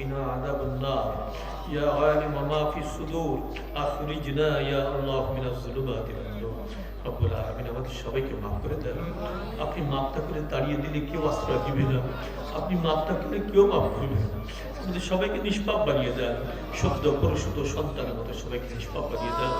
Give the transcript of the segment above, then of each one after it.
وقنا عذاب النار يا عالم ما في الصدور أخرجنا يا الله من الظلمات إلى النور রব্বুল আলামিন আমাদের সবাইকে মাফ করে দেন। আপনি মাফটা করে তাড়িয়ে দিলে কেউ আশ্রয় দিবে না, আপনি মাফটা করে কেউ মাফ করবে না। আমাদের সবাইকে নিষ্পাপ বানিয়ে দেন, শুদ্ধ পরিশুদ্ধ সন্তানের মতো সবাইকে নিষ্পাপ বানিয়ে দেন।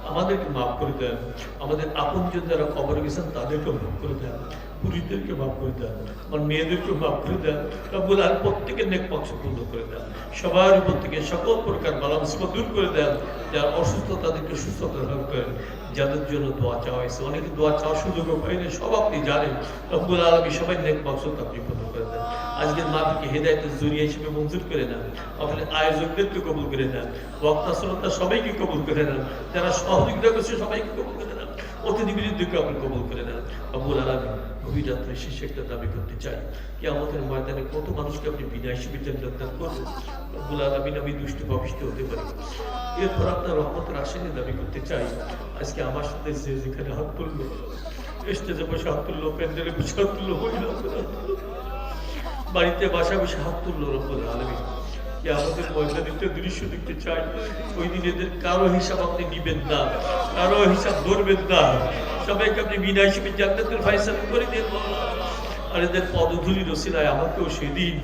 আমাদেরকে মাফ করে দেন, আমাদের আপনজন যারা কবরে গেছেন তাদেরকে মাফ করে দেন, পুরুষদেরকে মাফ করে দেন, আমার মেয়েদেরকে মাফ করে দেন। রব্বুল আলামিন প্রত্যেকের নেক পক্ষ পূর্ণ করে দেন, সবার উপর থেকে সকল প্রকার বালা মুসিবত দূর করে দেন। যারা অসুস্থ তাদেরকে সুস্থতা লাভ করেন। যাদের জন্য দোয়া চাওয়া হয়েছে, অনেকে দোয়া চাওয়ার সুযোগও পাইনি, সব আপনি জানেন। রব্বুল আলামিন সবাই নেক মাকসুদ আপনি পূর্ণ করে দেন। আজকের মাহফিলকে হেদায়েতের জরিয়া হিসেবে মঞ্জুর করে নেন, মাহফিলের আয়োজকদেরকে কবুল করে নেন, বক্তা শ্রোতা সবাইকে কবুল করে নেন, যারা সহযোগিতা করছে সবাইকে কবুল করে নেন, অতিথি বিরুদ্ধকে আপনি কবুল করে নেন। রব্বুল আলামিন গভীর রাত্রে শেষে একটা দাবি করতে চাই, কিয়ামতের ময়দানে কত মানুষকে আপনি বিনা হিসেবে জান্নাত দান করবেন। রব্বুল আলামিন আমি দুষ্ট পাপিষ্ঠ হতে পারি, এরপর আপনার রহমতের আশীর্বাদ দাবি করতে চাই। আজকে আমার সাথে যে যেখানে হাত তুললো, স্টেজে বসে হাত তুললো, প্যান্ডেলে বসে হাত তুললো, বাড়িতে বাসা বসে হাত তুললো, রব্বুল আলামিন আমাদের ময়দানিতে দৃশ্য দেখতে চাই। ওই দিন এদের কারো হিসাব আপনি নিবেন না, কারো হিসাব ধরবেন না, সবাইকে আপনি বিনা হিসেবে জান্নাতের ফয়সালা করে দেন। আর এদের পদধূলির ওসিলায় আমাকেও সেদিন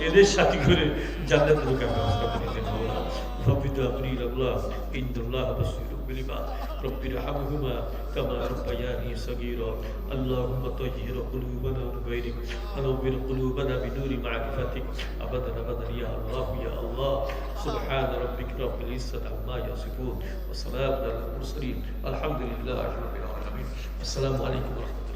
এদের সাথে করে জান্নাতের ব্যবস্থা করে দেন। رب تغفري الله إن الله بصير بالعباد رب ارحمهما كما ربياني صغيرا اللهم طهر قلوبنا بغيرك ونور قلوبنا بنور معرفتك أبدا أبدا يا الله يا الله سبحان ربك رب العزة عما يصفون وسلام على المرسلين الحمد لله رب العالمين السلام عليكم ورحمة الله.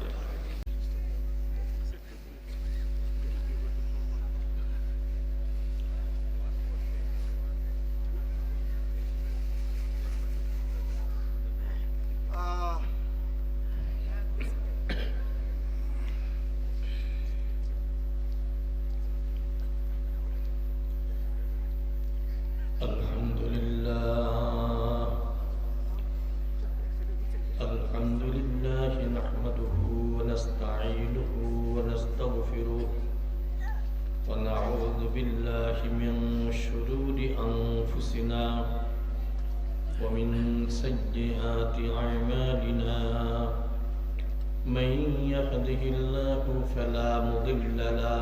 الحمد لله نحمده ونستعينه ونستغفره ونعوذ بالله من شرور أنفسنا ومن سيئات أعمالنا من يهده الله فلا مضل له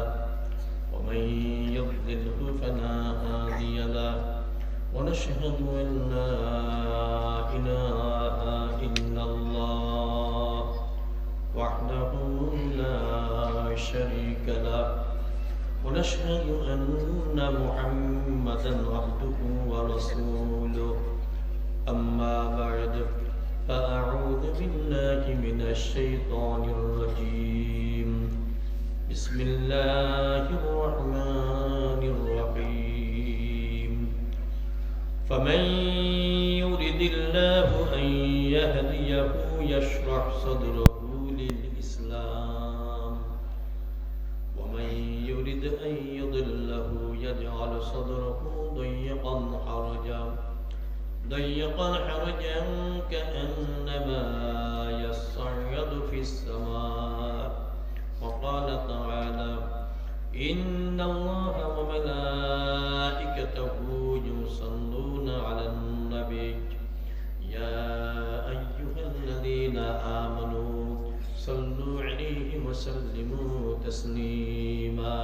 ومن يضلله فلا هادي له ونشهد أن لا إله إلا الله وحده لا شريك له ونشهد أن محمدا عبده ورسوله أما بعد فأعوذ بالله من الشيطان الرجيم بسم الله الرحمن الرحيم فمن يرد الله أن يهديه يشرح صدره للإسلام ومن يرد أن يضله يجعل صدره ضيقا حرجا كأنما يصعد في السماء وقال تعالى إن الله وملائكته يصلون على النبي يا أيها الذين آمنوا صلوا عليه وسلموا تسليما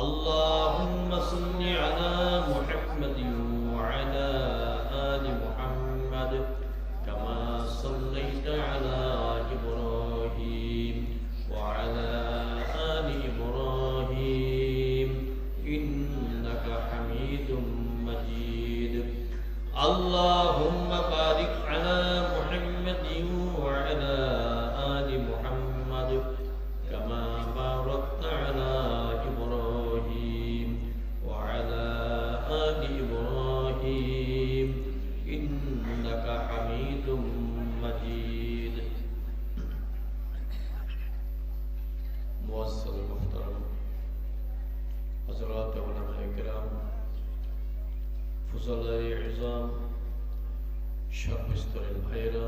اللهم صل على محمد وعلى آل محمد كما صليت على إبراهيم وعلى آل إبراهيم إنك حميد مجيد اللهم بارك على محمد وعلى آل محمد كما باركت على إبراهيم وعلى آل إبراهيم إنك حميد مجيد معزز المحترم حضرات علماء الكرام فضلاء عظام সর্বস্তরের ভাইয়েরা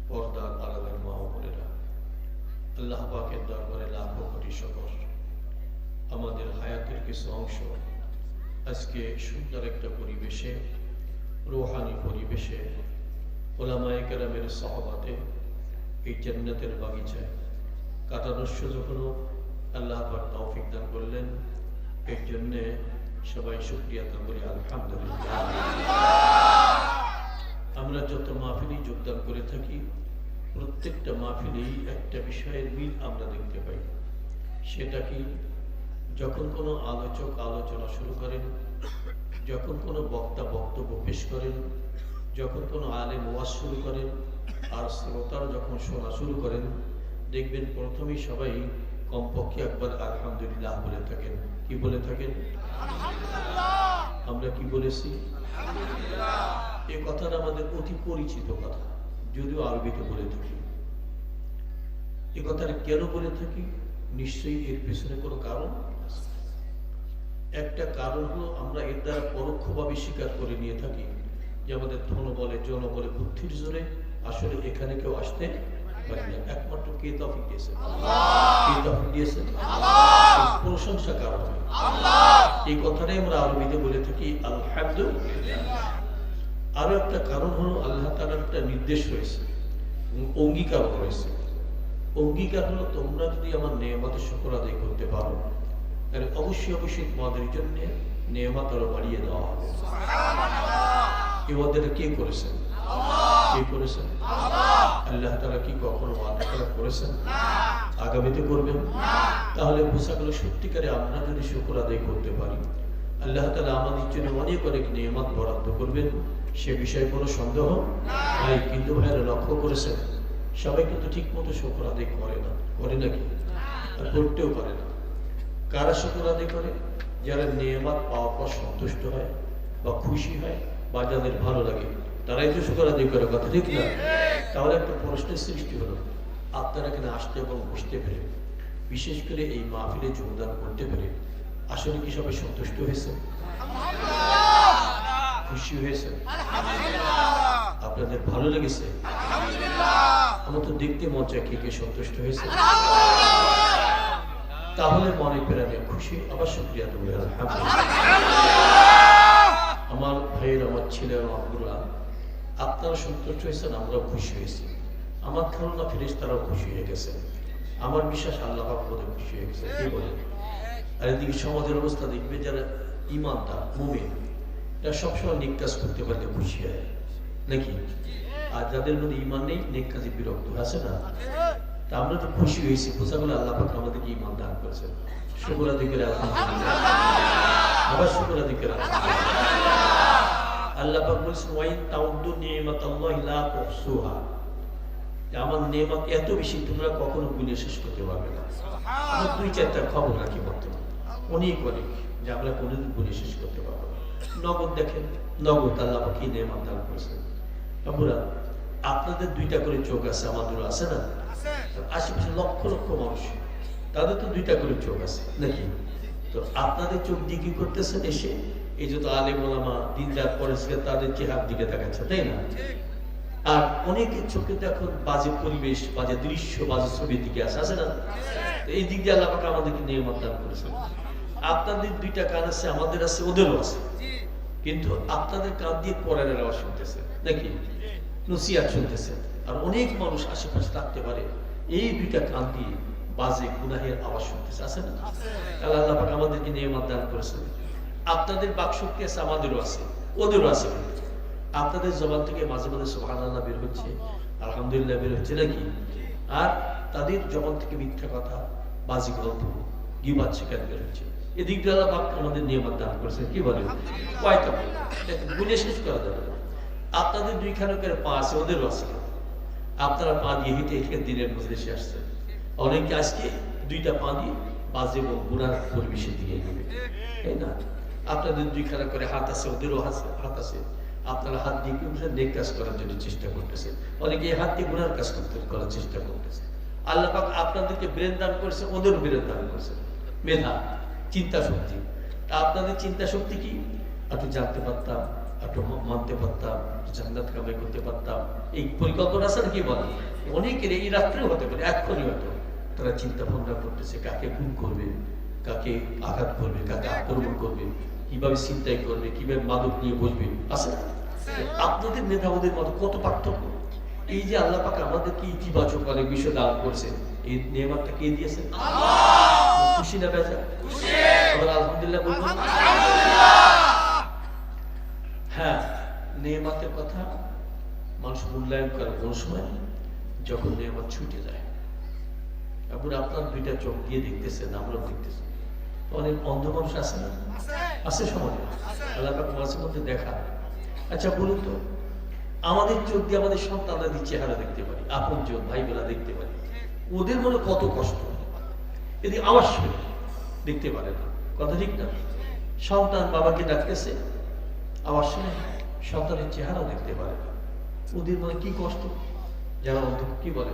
পর্দার আড়ালের মা ও বোনেরা আল্লাহ পাকের দরবারে লাখো কোটি শুকর আমাদের হায়াতের কিছু অংশ আজকে সুন্দর একটা পরিবেশে, রোহানি পরিবেশে, ওলামায়ে কেরামের সহবতে এই জান্নাতের বাগিচায় কাটানোর সুযোগ হলো আল্লাহ পাক তৌফিক দান করলেন। এর জন্যে সবাই শুকরিয়া আদায় করি আলহামদুলিল্লাহ। আমরা যত মাহফিলেই যোগদান করে থাকি, প্রত্যেকটা মাহফিলেই একটা বিষয়ের মিল আমরা দেখতে পাই। সেটা কি, যখন কোনো আলোচক আলোচনা শুরু করেন, যখন কোনো বক্তা বক্তব্য পেশ করেন, যখন কোনো আলেম ওয়াজ শুরু করেন, আর শ্রোতারা যখন শোনা শুরু করেন, দেখবেন প্রথমেই সবাই কমপক্ষে একবার আলহামদুলিল্লাহ বলে থাকেন। কি বলে থাকেন? আমরা কি বলেছি? এই কথাটা আমাদের অতি পরিচিত কথা, যদিও আরবিতে বলে থাকি। এই কথাটা কেন বলে থাকি? নিশ্চয়ই এর পেছনে কোনো কারণ আছে। একটা কারণ হলো আমরা এর দ্বারা পরোক্ষভাবে স্বীকার করে নিয়ে থাকি যে আমাদের ধনবলে জনবলে বুদ্ধির জোরে আসলে এখানে কেউ আসতে পারি না। একমাত্র কে তৌফিক দিয়েছেন? কে তৌফিক দিয়েছেন? প্রশংসা কার হবে? এই কথাটাই আমরা আরবিতে বলে থাকি আলহামদুলিল্লাহ। আরো একটা কারণ হলো আল্লাহ তাআলার একটা নির্দেশ রয়েছে, অঙ্গীকার রয়েছে। অঙ্গীকার হলো তোমরা যদি আমার নেয়ামতের শুকর আদায় করতে পারো, তাহলে অবশ্যই অবশ্যই তোমাদের জন্য নেয়ামত আরো বাড়িয়ে দেওয়া হবে। এই ওয়াদাটা কে করেছেন? কে করেছেন? আল্লাহ তাআলা কি কখনো ওয়াদা করেছেন? আগামীতে করবেন? তাহলে বোঝা গেল সত্যিকারে আমরা যদি শুকর আদায় করতে পারি, আল্লাহ তাআলা আমাদের জন্য অনেক অনেক নেয়ামত বরাদ্দ করবেন, সে বিষয়ে কোনো সন্দেহ নাই। কিন্তু ভাইরা লক্ষ্য করেছেন, সবাই কিন্তু ঠিক মতো শুকর আদায় করে না। করে নাকি? আর করতেও পারে না। কারা শুকর আদায় করে? যারা নেয়ামত পাওয়ার পর সন্তুষ্ট হয় বা খুশি হয় বা যাদের ভালো লাগে, তারাই তো শুকর আদায় করে, কথা ঠিক না? তাহলে একটা প্রশ্নের সৃষ্টি হলো, আপনারা এখানে আসতে এবং বসতে পেরে, বিশেষ করে এই মাহফিলে যোগদান করতে পেরে আসলে কি সবাই সন্তুষ্ট হয়েছে? খুশি হয়েছে? আপনাদের ভালো লেগেছে? আমার তো দেখতে মন চায় কে কে সন্তুষ্ট হয়েছে। তাহলে মনে প্রাণে খুশি, আবার শুকরিয়া দেবো আমার ভাইয়ের, আমার ছেলের, আব্দুল্লাহ, আপনারা সন্তুষ্ট হয়েছেন, আমরাও খুশি হয়েছি। আমার ধারণা ফেরেশতারাও খুশি হয়ে গেছে। আমার বিশ্বাস আল্লাহ পাক খুশি হয়ে গেছে। কি বলে? আর এদিকে সমাজের অবস্থা দেখবে, যারা ঈমানদার মুমিন, এরা সবসময় নেক কাজ করতে পারলে খুশি হয় নাকি? আর যাদের মধ্যে ঈমান নেই, নেক কাজে বিরক্ত আছে না? তা আমরা তো খুশি হয়েছি, বোঝা গেল আল্লাহ পাক আমাদেরকে ঈমান দান করেছেন। শুকর আদায় করে আলহামদুলিল্লাহ, আবার শুকর আদায় করে আলহামদুলিল্লাহ। আল্লাহ পাক বলেছেন, ওয়াইন তাউদ্দু নি'মাতাল্লাহি লা তুহসুহা, আমার নেয়ামত এত বেশি তোমরা কখনো গুণে শেষ করতে পারবে না। আমরা দুই চারটা খবর রাখি বর্তমান, অনেক অনেক, যে আমরা কোনোদিন গুণে শেষ করতে পারবো না। নগদ দেখেন, নগদ আল্লাহ পাক কি নেয়ামত দান করেছেন। বাবুরা, আপনাদের দুইটা করে চোখ আছে, আমাদেরও আছে না? আশেপাশে লক্ষ লক্ষ মানুষ, তাদের তো দুইটা করে চোখ আছে নাকি? তো আপনাদের চোখ দিয়ে কি করতেছেন? এসে এই যত আলেম ওলামা দিনদার পরিষ্কার, তাদের চেহার দিকে তাকাচ্ছে, তাই না? আর অনেকের চোখে তো এখন বাজে পরিবেশ, বাজে দৃশ্য, বাজে ছবির দিকে আছে না? এই দিক দিয়ে আল্লাহ পাক আমাদেরকে নিয়ামত দান করেছেন। আপনাদের দুইটা কান আছে, আমাদের আছে, ওদেরও আছে, কিন্তু আপনাদের কান দিয়ে কোরআনের আওয়াজ শুনতেছে নাকি? নসিহত শুনতেছে। আর অনেক মানুষ আশেপাশে থাকতে পারে এই দুইটা কান দিয়ে বাজে গুনাহের আওয়াজ শুনতেছে, আছে না? তাহলে আল্লাহ পাক আমাদেরকে নিয়ামত দান করেছেন। আপনাদের বাকশক্তি আছে, আমাদেরও আছে, ওদেরও আছে। আপনাদের জবান থেকে মাঝে মাঝে সুবহানাল্লাহ বের হচ্ছে, আলহামদুলিল্লাহ বের হচ্ছে নাকি? আর তাদের জবান থেকে মিথ্যা কথা, বাজে গল্প, গীবত শিকার বের হচ্ছে। এদিক দিয়ে আল্লাহ পাক আমাদের নিয়ামত দান করেছেন। কি বলেন? কয়টা গুণে শেষ করা যাবে না। আপনাদের দুইখানে করে পা আছে, ওদেরও আছে। আপনারা পা দিয়ে হেঁটে হেঁটে দিনের মজলিসে আসছেন। অনেকে আজকে দুইটা পা দিয়ে বাজে এবং গুনার পরিবেশের দিকে গেবে, তাই না? আপনাদের দুইখানা করে হাত আছে, ওদেরও হাত আছে। আপনারা হাত দিয়ে নেক কাজ করার জন্য চেষ্টা করতেছেন, অনেকে হাত দিয়ে গুনার কাজ করার চেষ্টা করতেছে। আল্লাহ পাক আপনাদেরকে ব্রেন দান করেছে, ওদেরও ব্রেন দান করেছে, মেধা, চিন্তা শক্তি। তা আপনাদের চিন্তা শক্তি কি? একটু জানতে পারতাম, একটু মানতে পারতাম, জান্নাত কামাই করতে পারতাম, এই পরিকল্পনা আছে নাকি? বলেন, অনেকের এই রাত্রেও হতে পারে, এক্ষুনি হয়তো তারা চিন্তা ভাবনা করতেছে কাকে খুন করবে, কাকে আঘাত করবে, কাকে আক্রমণ করবে, কিভাবে চিন্তাই করবে, কিভাবে মাদক নিয়ে বসবে, আছে না? আপনাদের নেতা ওদের মতো কত পার্থক্য। এই যে আল্লাহ পাক আমাদেরকে ইতিবাচক অনেক বিষয় দান করছে, এই নেয়ামতটা কে দিয়েছেন? খুশি না বেজা? আলহামদুলিল্লাহ বলুন। হ্যাঁ, নেয়ামতের কথা মানুষ মূল্যায়ন করে কোন সময়? যখন নেয়ামত ছুটে যায়। এখন আপনার দুইটা চোখ দিয়ে দেখতেছেন, আমরা দেখতেছি। অনেক অন্ধ মানুষ আছে না? আছে সমাজে। আল্লাহ পাক মাঝে মধ্যে দেখা। আচ্ছা বলুন তো, আমাদের চোখ দিয়ে আমাদের সন্তানরা চেহারা দেখতে পারি, আপন জন ভাই বোনা দেখতে পারি, ওদের মনে কত কষ্ট। যদি আওয়াজ শুনে দেখতে পারে না, কথা ঠিক না? সন্তান বাবাকে ডাকতেছে, আওয়াজ শুনে সন্তানের চেহারা দেখতে পারে না, ওদের মনে কি কষ্ট। যারা অন্ধ কি বলে?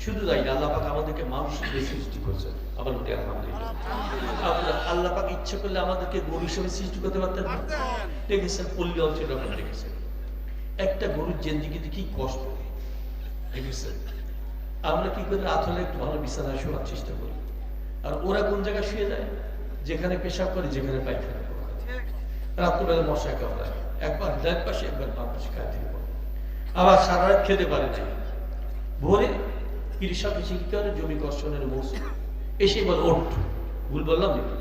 শুধু তাই না, আল্লাহ পাক আমাদেরকে মানুষ হিসেবে সৃষ্টি করছেন। আবার ওটা আলহামদুলিল্লাহ। আল্লাহ পাক ইচ্ছা করলে আমাদেরকে গরু হিসেবে সৃষ্টি করতে পারতেন না? দেখেছেন পল্লী অঞ্চলে আপনারা দেখেছেন, একটা গরুর জিন্দিগিতে কি কষ্ট দেখেছেন। আমরা কি করে রাত হলে একটু ভালো বিছানায় শোয়ার চেষ্টা করি, আর ওরা কোন জায়গায় শুয়ে যায়? যেখানে পেশাব করে, যেখানে পায়খানা করে। রাত্রিবেলা মশা কামড়ায়, একবার ডান পাশে একবার বাম পাশে খায় থেকে পড়ে। আবার সারা রাত খেতে পারে না। ভোরে কৃষক এসে কি করে? জমি কর্ষণের মৌসুম এসে বলে ওঠ। ভুল বললাম নাকি?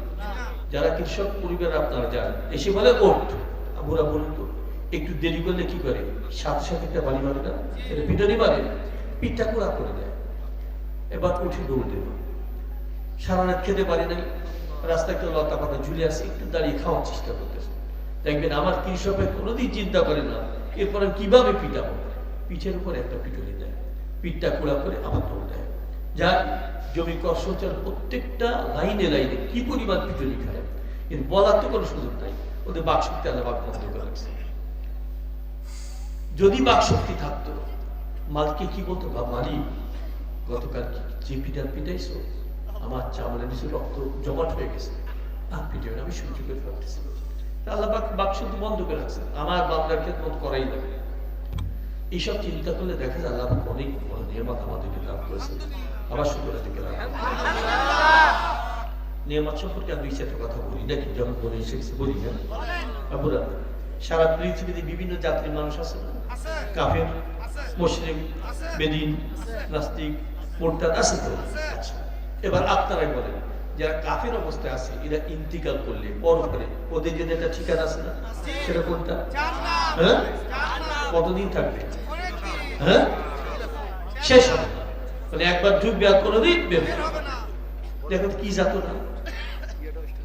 যারা কৃষক পরিবার আপনারা জানেন, এসে বলে ওঠ। আমরা বলুন তো, একটু দেরি করলে কি করে? সাথে সাথে একটা বাড়ি মারে না, এটা পিটানি মারে, পিঠটা কোড়া করে দেয়। এবার উঠে দৌড় দেব। সারা রাত খেতে পারি নাই, রাস্তায় একটা লতা পাতা ঝুলে আসে, একটু দাঁড়িয়ে খাওয়ার চেষ্টা করতেছে। দেখবেন আমার কৃষকের কোনোদিন চিন্তা করে না এরপর আমি কিভাবে পিটাবো, পিঠের উপর একটা পিটুনি দেয়, পিঠটা কোড়া করে আবার দৌড় দেয়। যার জমি কর্ষণ প্রত্যেকটা লাইনে লাইনে কি পরিমাণ পিটুনি খায়, এর বলার তো কোনো সুযোগ নাই। ওদের বাকশক্তি আল্লাহ বাক বন্ধ করে রাখছে। যদি বাকশক্তি থাকতো, মালকে কি বলতো? বা মালিক, গতকাল যে পিঠার পিটাইছো, আমার চামড়ার নিচে রক্ত জমাট হয়ে গেছে, আর পিঠে আমি সহ্য করে পারতেছি। আল্লাহ বাকশক্তি বন্ধ করে রাখছে, আমার বাংলার খেদমত করাই লাগে। এইসব চিন্তা করলে দেখা যায় আল্লাহ অনেক বড় নিয়ামত আমাদেরকে দান করেছে। আবার শুকরের দিকে নিয়ামত সম্পর্কে আমি একটা কথা বলি নাকি? যখন বলে এসেছি বলি না আপুরা, সারা পৃথিবীতে বিভিন্ন জাতির মানুষ আছে না? কাফের, মুশরিক, বেদিন, নাস্তিক, মুরতাদ আছে তো? আচ্ছা, এবার আপনারাই বলেন, যারা কাফের অবস্থায় আছে, এরা ইন্তিকাল করলে পরপরে ওদের জন্য একটা ঠিকানা আছে না? সেটা কোনটা? হ্যাঁ, কতদিন থাকবে? হ্যাঁ, শেষ হবে না। মানে একবার ঢুকবে আর কোনোদিন বের হবে না। দেখো কি জাত না।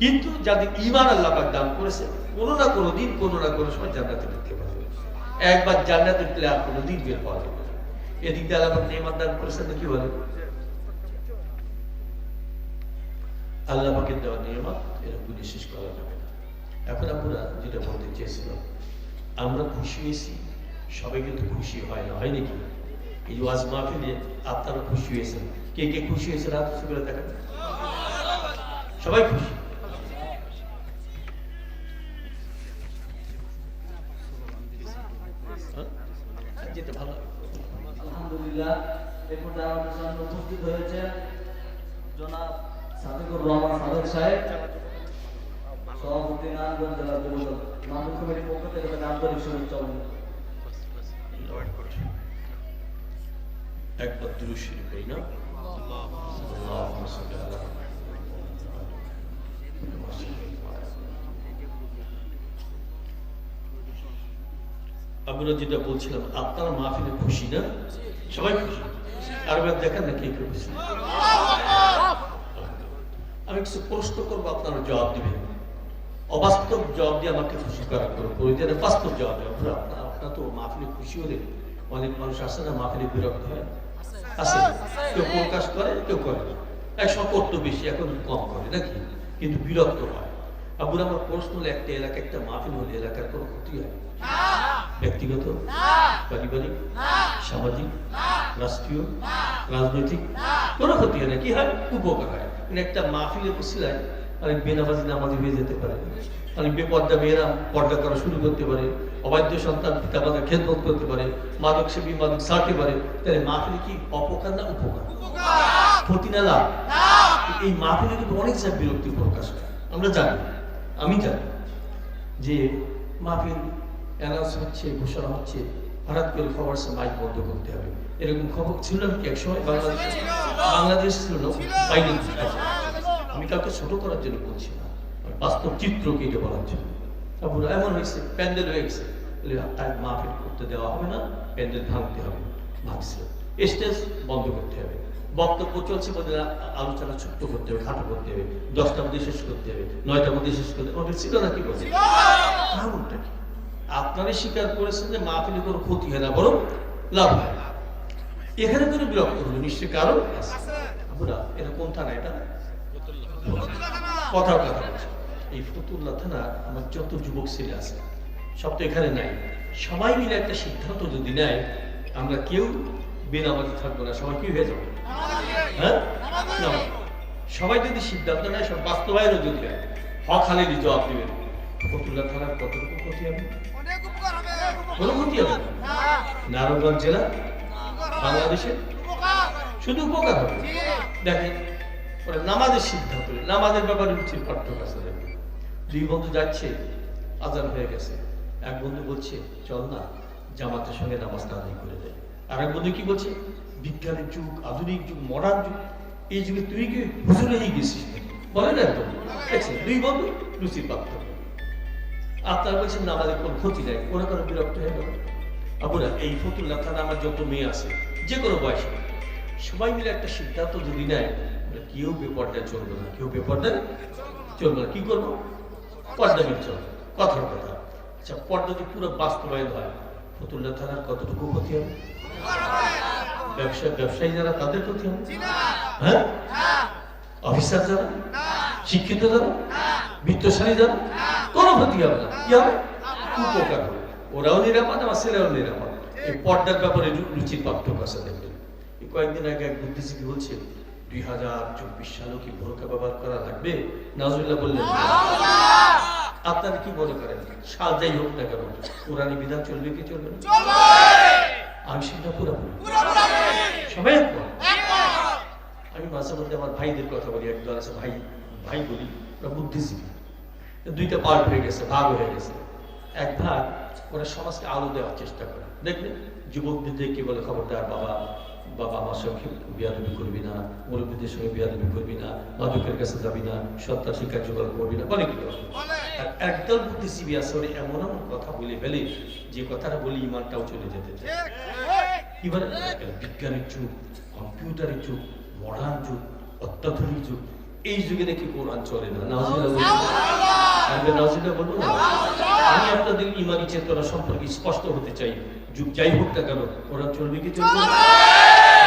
কিন্তু যাদের ঈমান আল্লাহ পাক দান করেছে, কোনো না কোনো দিন কোনো না কোনো সময় জান্নাতে ঢুকতে পারবে। একবার জান্নাতে ঢুকলে আর কোনোদিন বের পাওয়া যাবে না। এদিক দিয়ে আল্লাহ পাক নিয়ামত দান করেছেন না, কি বলে? আল্লাহ পাকের দেওয়া নিয়ামত এরা গুলি শেষ করা যাবে না। এখন আমরা যেটা বলতে চেয়েছিলাম, আমরা খুশি হয়েছি, সবাই কিন্তু খুশি হয় না, হয় নাকি? এই ওয়াজ মাহফিলে আপনারা খুশি হয়েছেন, কে কে খুশি হয়েছে রাত করে দেখেন। সবাই খুশি। যেতে ভালো। আলহামদুলিল্লাহ, এরপর আমাদের সামনে উপস্থিত হয়েছে জনাব সাদেকুর রহমান সাদেক সাহেব, সভাপতি নারায়ণগঞ্জ জেলা যুবদল মাহমুদ কমিটির পক্ষ থেকে আন্তরিক শুভেচ্ছা। একবার দুরূদ শরীফ পড়ি না? আল্লাহুম্মা সাল্লি আলা আমরা যেটা বলছিলাম, আপনারা মাহফিলে খুশি না? সবাই খুশি? আর দেখেন না কে কে খুশি। আমি কিছু প্রশ্ন করবো, আপনারা জবাব দিবেন। অবাস্তব জবাব দিয়ে আমাকে খুশি করার কোনো প্রয়োজন নেই, বাস্তব জবাব দেবেন। আপনারা তো মাহফিলে খুশি হলে অনেক মানুষ আসে না, মাহফিলে বিরক্ত হয়, আছে কেউ প্রকাশ করে, কেউ করে না। এক সম্পর্ক বেশি, এখন কম করে নাকি, কিন্তু বিরক্ত হয়। আবুর আমার প্রশ্ন হলো, একটা এলাকা একটা মাহফিল হলে এলাকার কোনো ক্ষতি হয়? ব্যক্তিগত, পারিবারিক, সামাজিক, রাষ্ট্রীয়, রাজনৈতিক কোনো ক্ষতি হয় না। কি হয়? উপকার হয়। একটা মাহফিলে বসিলায় অনেক বেনামাজি নামাজি হয়ে যেতে পারে, অনেক বেপর্দা মেয়েরা পর্দা করা শুরু করতে পারে, অবাধ্য সন্তান পিতা মাতার খেদমত করতে পারে, মাদক সেবী মাদক ছাড়তে পারে। তাহলে মাহফিলে কি অপকার না উপকার? ক্ষতি না লাভ? এই মাহফিলে কিন্তু অনেক বিরক্তি প্রকাশ হয়, আমরা জানি, আমি জানি। যে মাহফিল অ্যানাউন্স হচ্ছে, ঘোষণা হচ্ছে, হঠাৎ করে খবর মাইক বন্ধ করতে হবে, এরকম খবর ছিল কি এক সময় বাংলাদেশ ছিল না বাইরে। আমি কাউকে ছোট করার জন্য বলছি না, বাস্তব চিত্র কেটে বলার জন্য। তারপর এমন হয়েছে, প্যান্ডেল হয়ে গেছে, মাহফিল করতে দেওয়া হবে না, প্যান্ডেল ভাঙতে হবে, ভাঙছে, স্টেজ বন্ধ করতে হবে, বক্তব্য চলছে বলে আলোচনা ছোট্ট করতে হবে, খাটো করতে হবে, 10টার মধ্যে শেষ করতে হবে, 9টার মধ্যে শেষ করতে হবে, ছিল না কি বলছে? কারণটা কি? আপনারা স্বীকার করেছেন যে মাহফিলে কোনো ক্ষতি হয় না, বরং লাভ হয়। এখানে কোনো বিরক্ত হলো নিশ্চয়ই কারণ আমরা এটা কোন থানা? এটা কথা বলছে এই ফতুল্লা থানা। আমার যত যুবক ছেলে আছে সব তো এখানে নাই, সবাই মিলে একটা সিদ্ধান্ত যদি নেয়, আমরা কেউ বেনামাজি থাকবো না, সবাই কি হয়ে যাবে? হ্যাঁ, সবাই যদি সিদ্ধান্ত নেয়, সব বাস্তবায়নও যদি হয়, হক হালেলি জবাব দিবেন, ফতুল্লা থানার কতটুকু ক্ষতি হবে? কোনো ক্ষতি হবে না। নারায়ণগঞ্জ জেলা বাংলাদেশের শুধু উপকার হবে। দেখেন ওরা নামাজের সিদ্ধান্ত, নামাজের ব্যাপারে রুচির পার্থক্য আছে। দুই বন্ধু যাচ্ছে, আজান হয়ে গেছে, এক বন্ধু বলছে চল না জামাতের সঙ্গে নামাজটা আদায় করে দেয়, আর এক বন্ধু কি বলছে বিজ্ঞানের যুগ, আধুনিক যুগ, মডার্ন যুগ, এই যুগে তুই কি হুজুরে গেছিস বলে না? একদম দেখছেন দুই বন্ধু রুচির পার্থক্য। আপনারা বলছেন নামাজের কোনো ক্ষতি নাই, ওরা কোনো বিরক্ত হয়ে গেল। আপনারা এই ফতুল্লা থানা আমার যত মেয়ে আছে যে কোনো বয়সে, সবাই মিলে একটা সিদ্ধান্ত যদি নেয়, কেউ বেপর্দায় চলবে না, কেউ বেপর্দায় চলবে না। কি করবো? পর্দা মিল চলবে, কথার কথা। আচ্ছা, পর্দা যদি পুরো বাস্তবায়ন হয়, ফতুল্লা থানার কতটুকু ক্ষতি হবে? ব্যবসায়ী যারা তাদের ক্ষতি হবে? হ্যাঁ, অফিসার যারা, শিক্ষিত যারা, বিত্তশালী যারা, কোনো ক্ষতি হবে না। কি হবে? উপকার হবে। ওরাও নিরাপদ, আমার ছেলেও নিরাপদ। এই পর্দার ব্যাপারে রুচির পার্থক্য আছে। দেখবেন কয়েকদিন আগে এক বুদ্ধিজীবী বলছে 2024 সালেও কি বোরকা ব্যবহার করা লাগবে? নাজুবিল্লাহ বললেন। আপনারা কি মনে করেন সাল যাই হোক না কেন, কোরআনী বিধান চলবে কি চলবে না? আমি সেটা পুরোপুরি সবাই একমত। আমি মাঝে মধ্যে আমার ভাইদের কথা বলি, একদল আছে ভাই ভাই বলি, ওরা বুদ্ধিজীবী, দুইটা পার্ট হয়ে গেছে, ভাগ হয়ে গেছে। এক ভাগ ওরা সমাজকে আলো দেওয়ার চেষ্টা করে। দেখবেন যুবকদের কি বলে, খবরদার বাবা বাবা আমার সঙ্গে বিয়াদবি করবি না, মুরব্বীদের সঙ্গে বিয়াদবি করবি না, মাদকের কাছে যাবি না, সত্তা শিক্ষা জোগাড় করবি না, বলে কি? আর একদল বুদ্ধিজীবী আছে ওরা এমন এমন কথা বলে ফেলে যে কথাটা বলে ইমানটাও চলে যেতে চায়। কি বলে? বিজ্ঞানের যুগ, কম্পিউটারের যুগ, মডার্ন যুগ, অত্যাধুনিক যুগ, এই যুগে নাকি কোরআন চলে না। নাউজুবিল্লাহ বলবো না। আমি আপনাদের ইমানি চেতনা সম্পর্কে স্পষ্ট হতে চাই, যুগ যাই হোক না কেন, কোরআন চলবে কি চলবে না?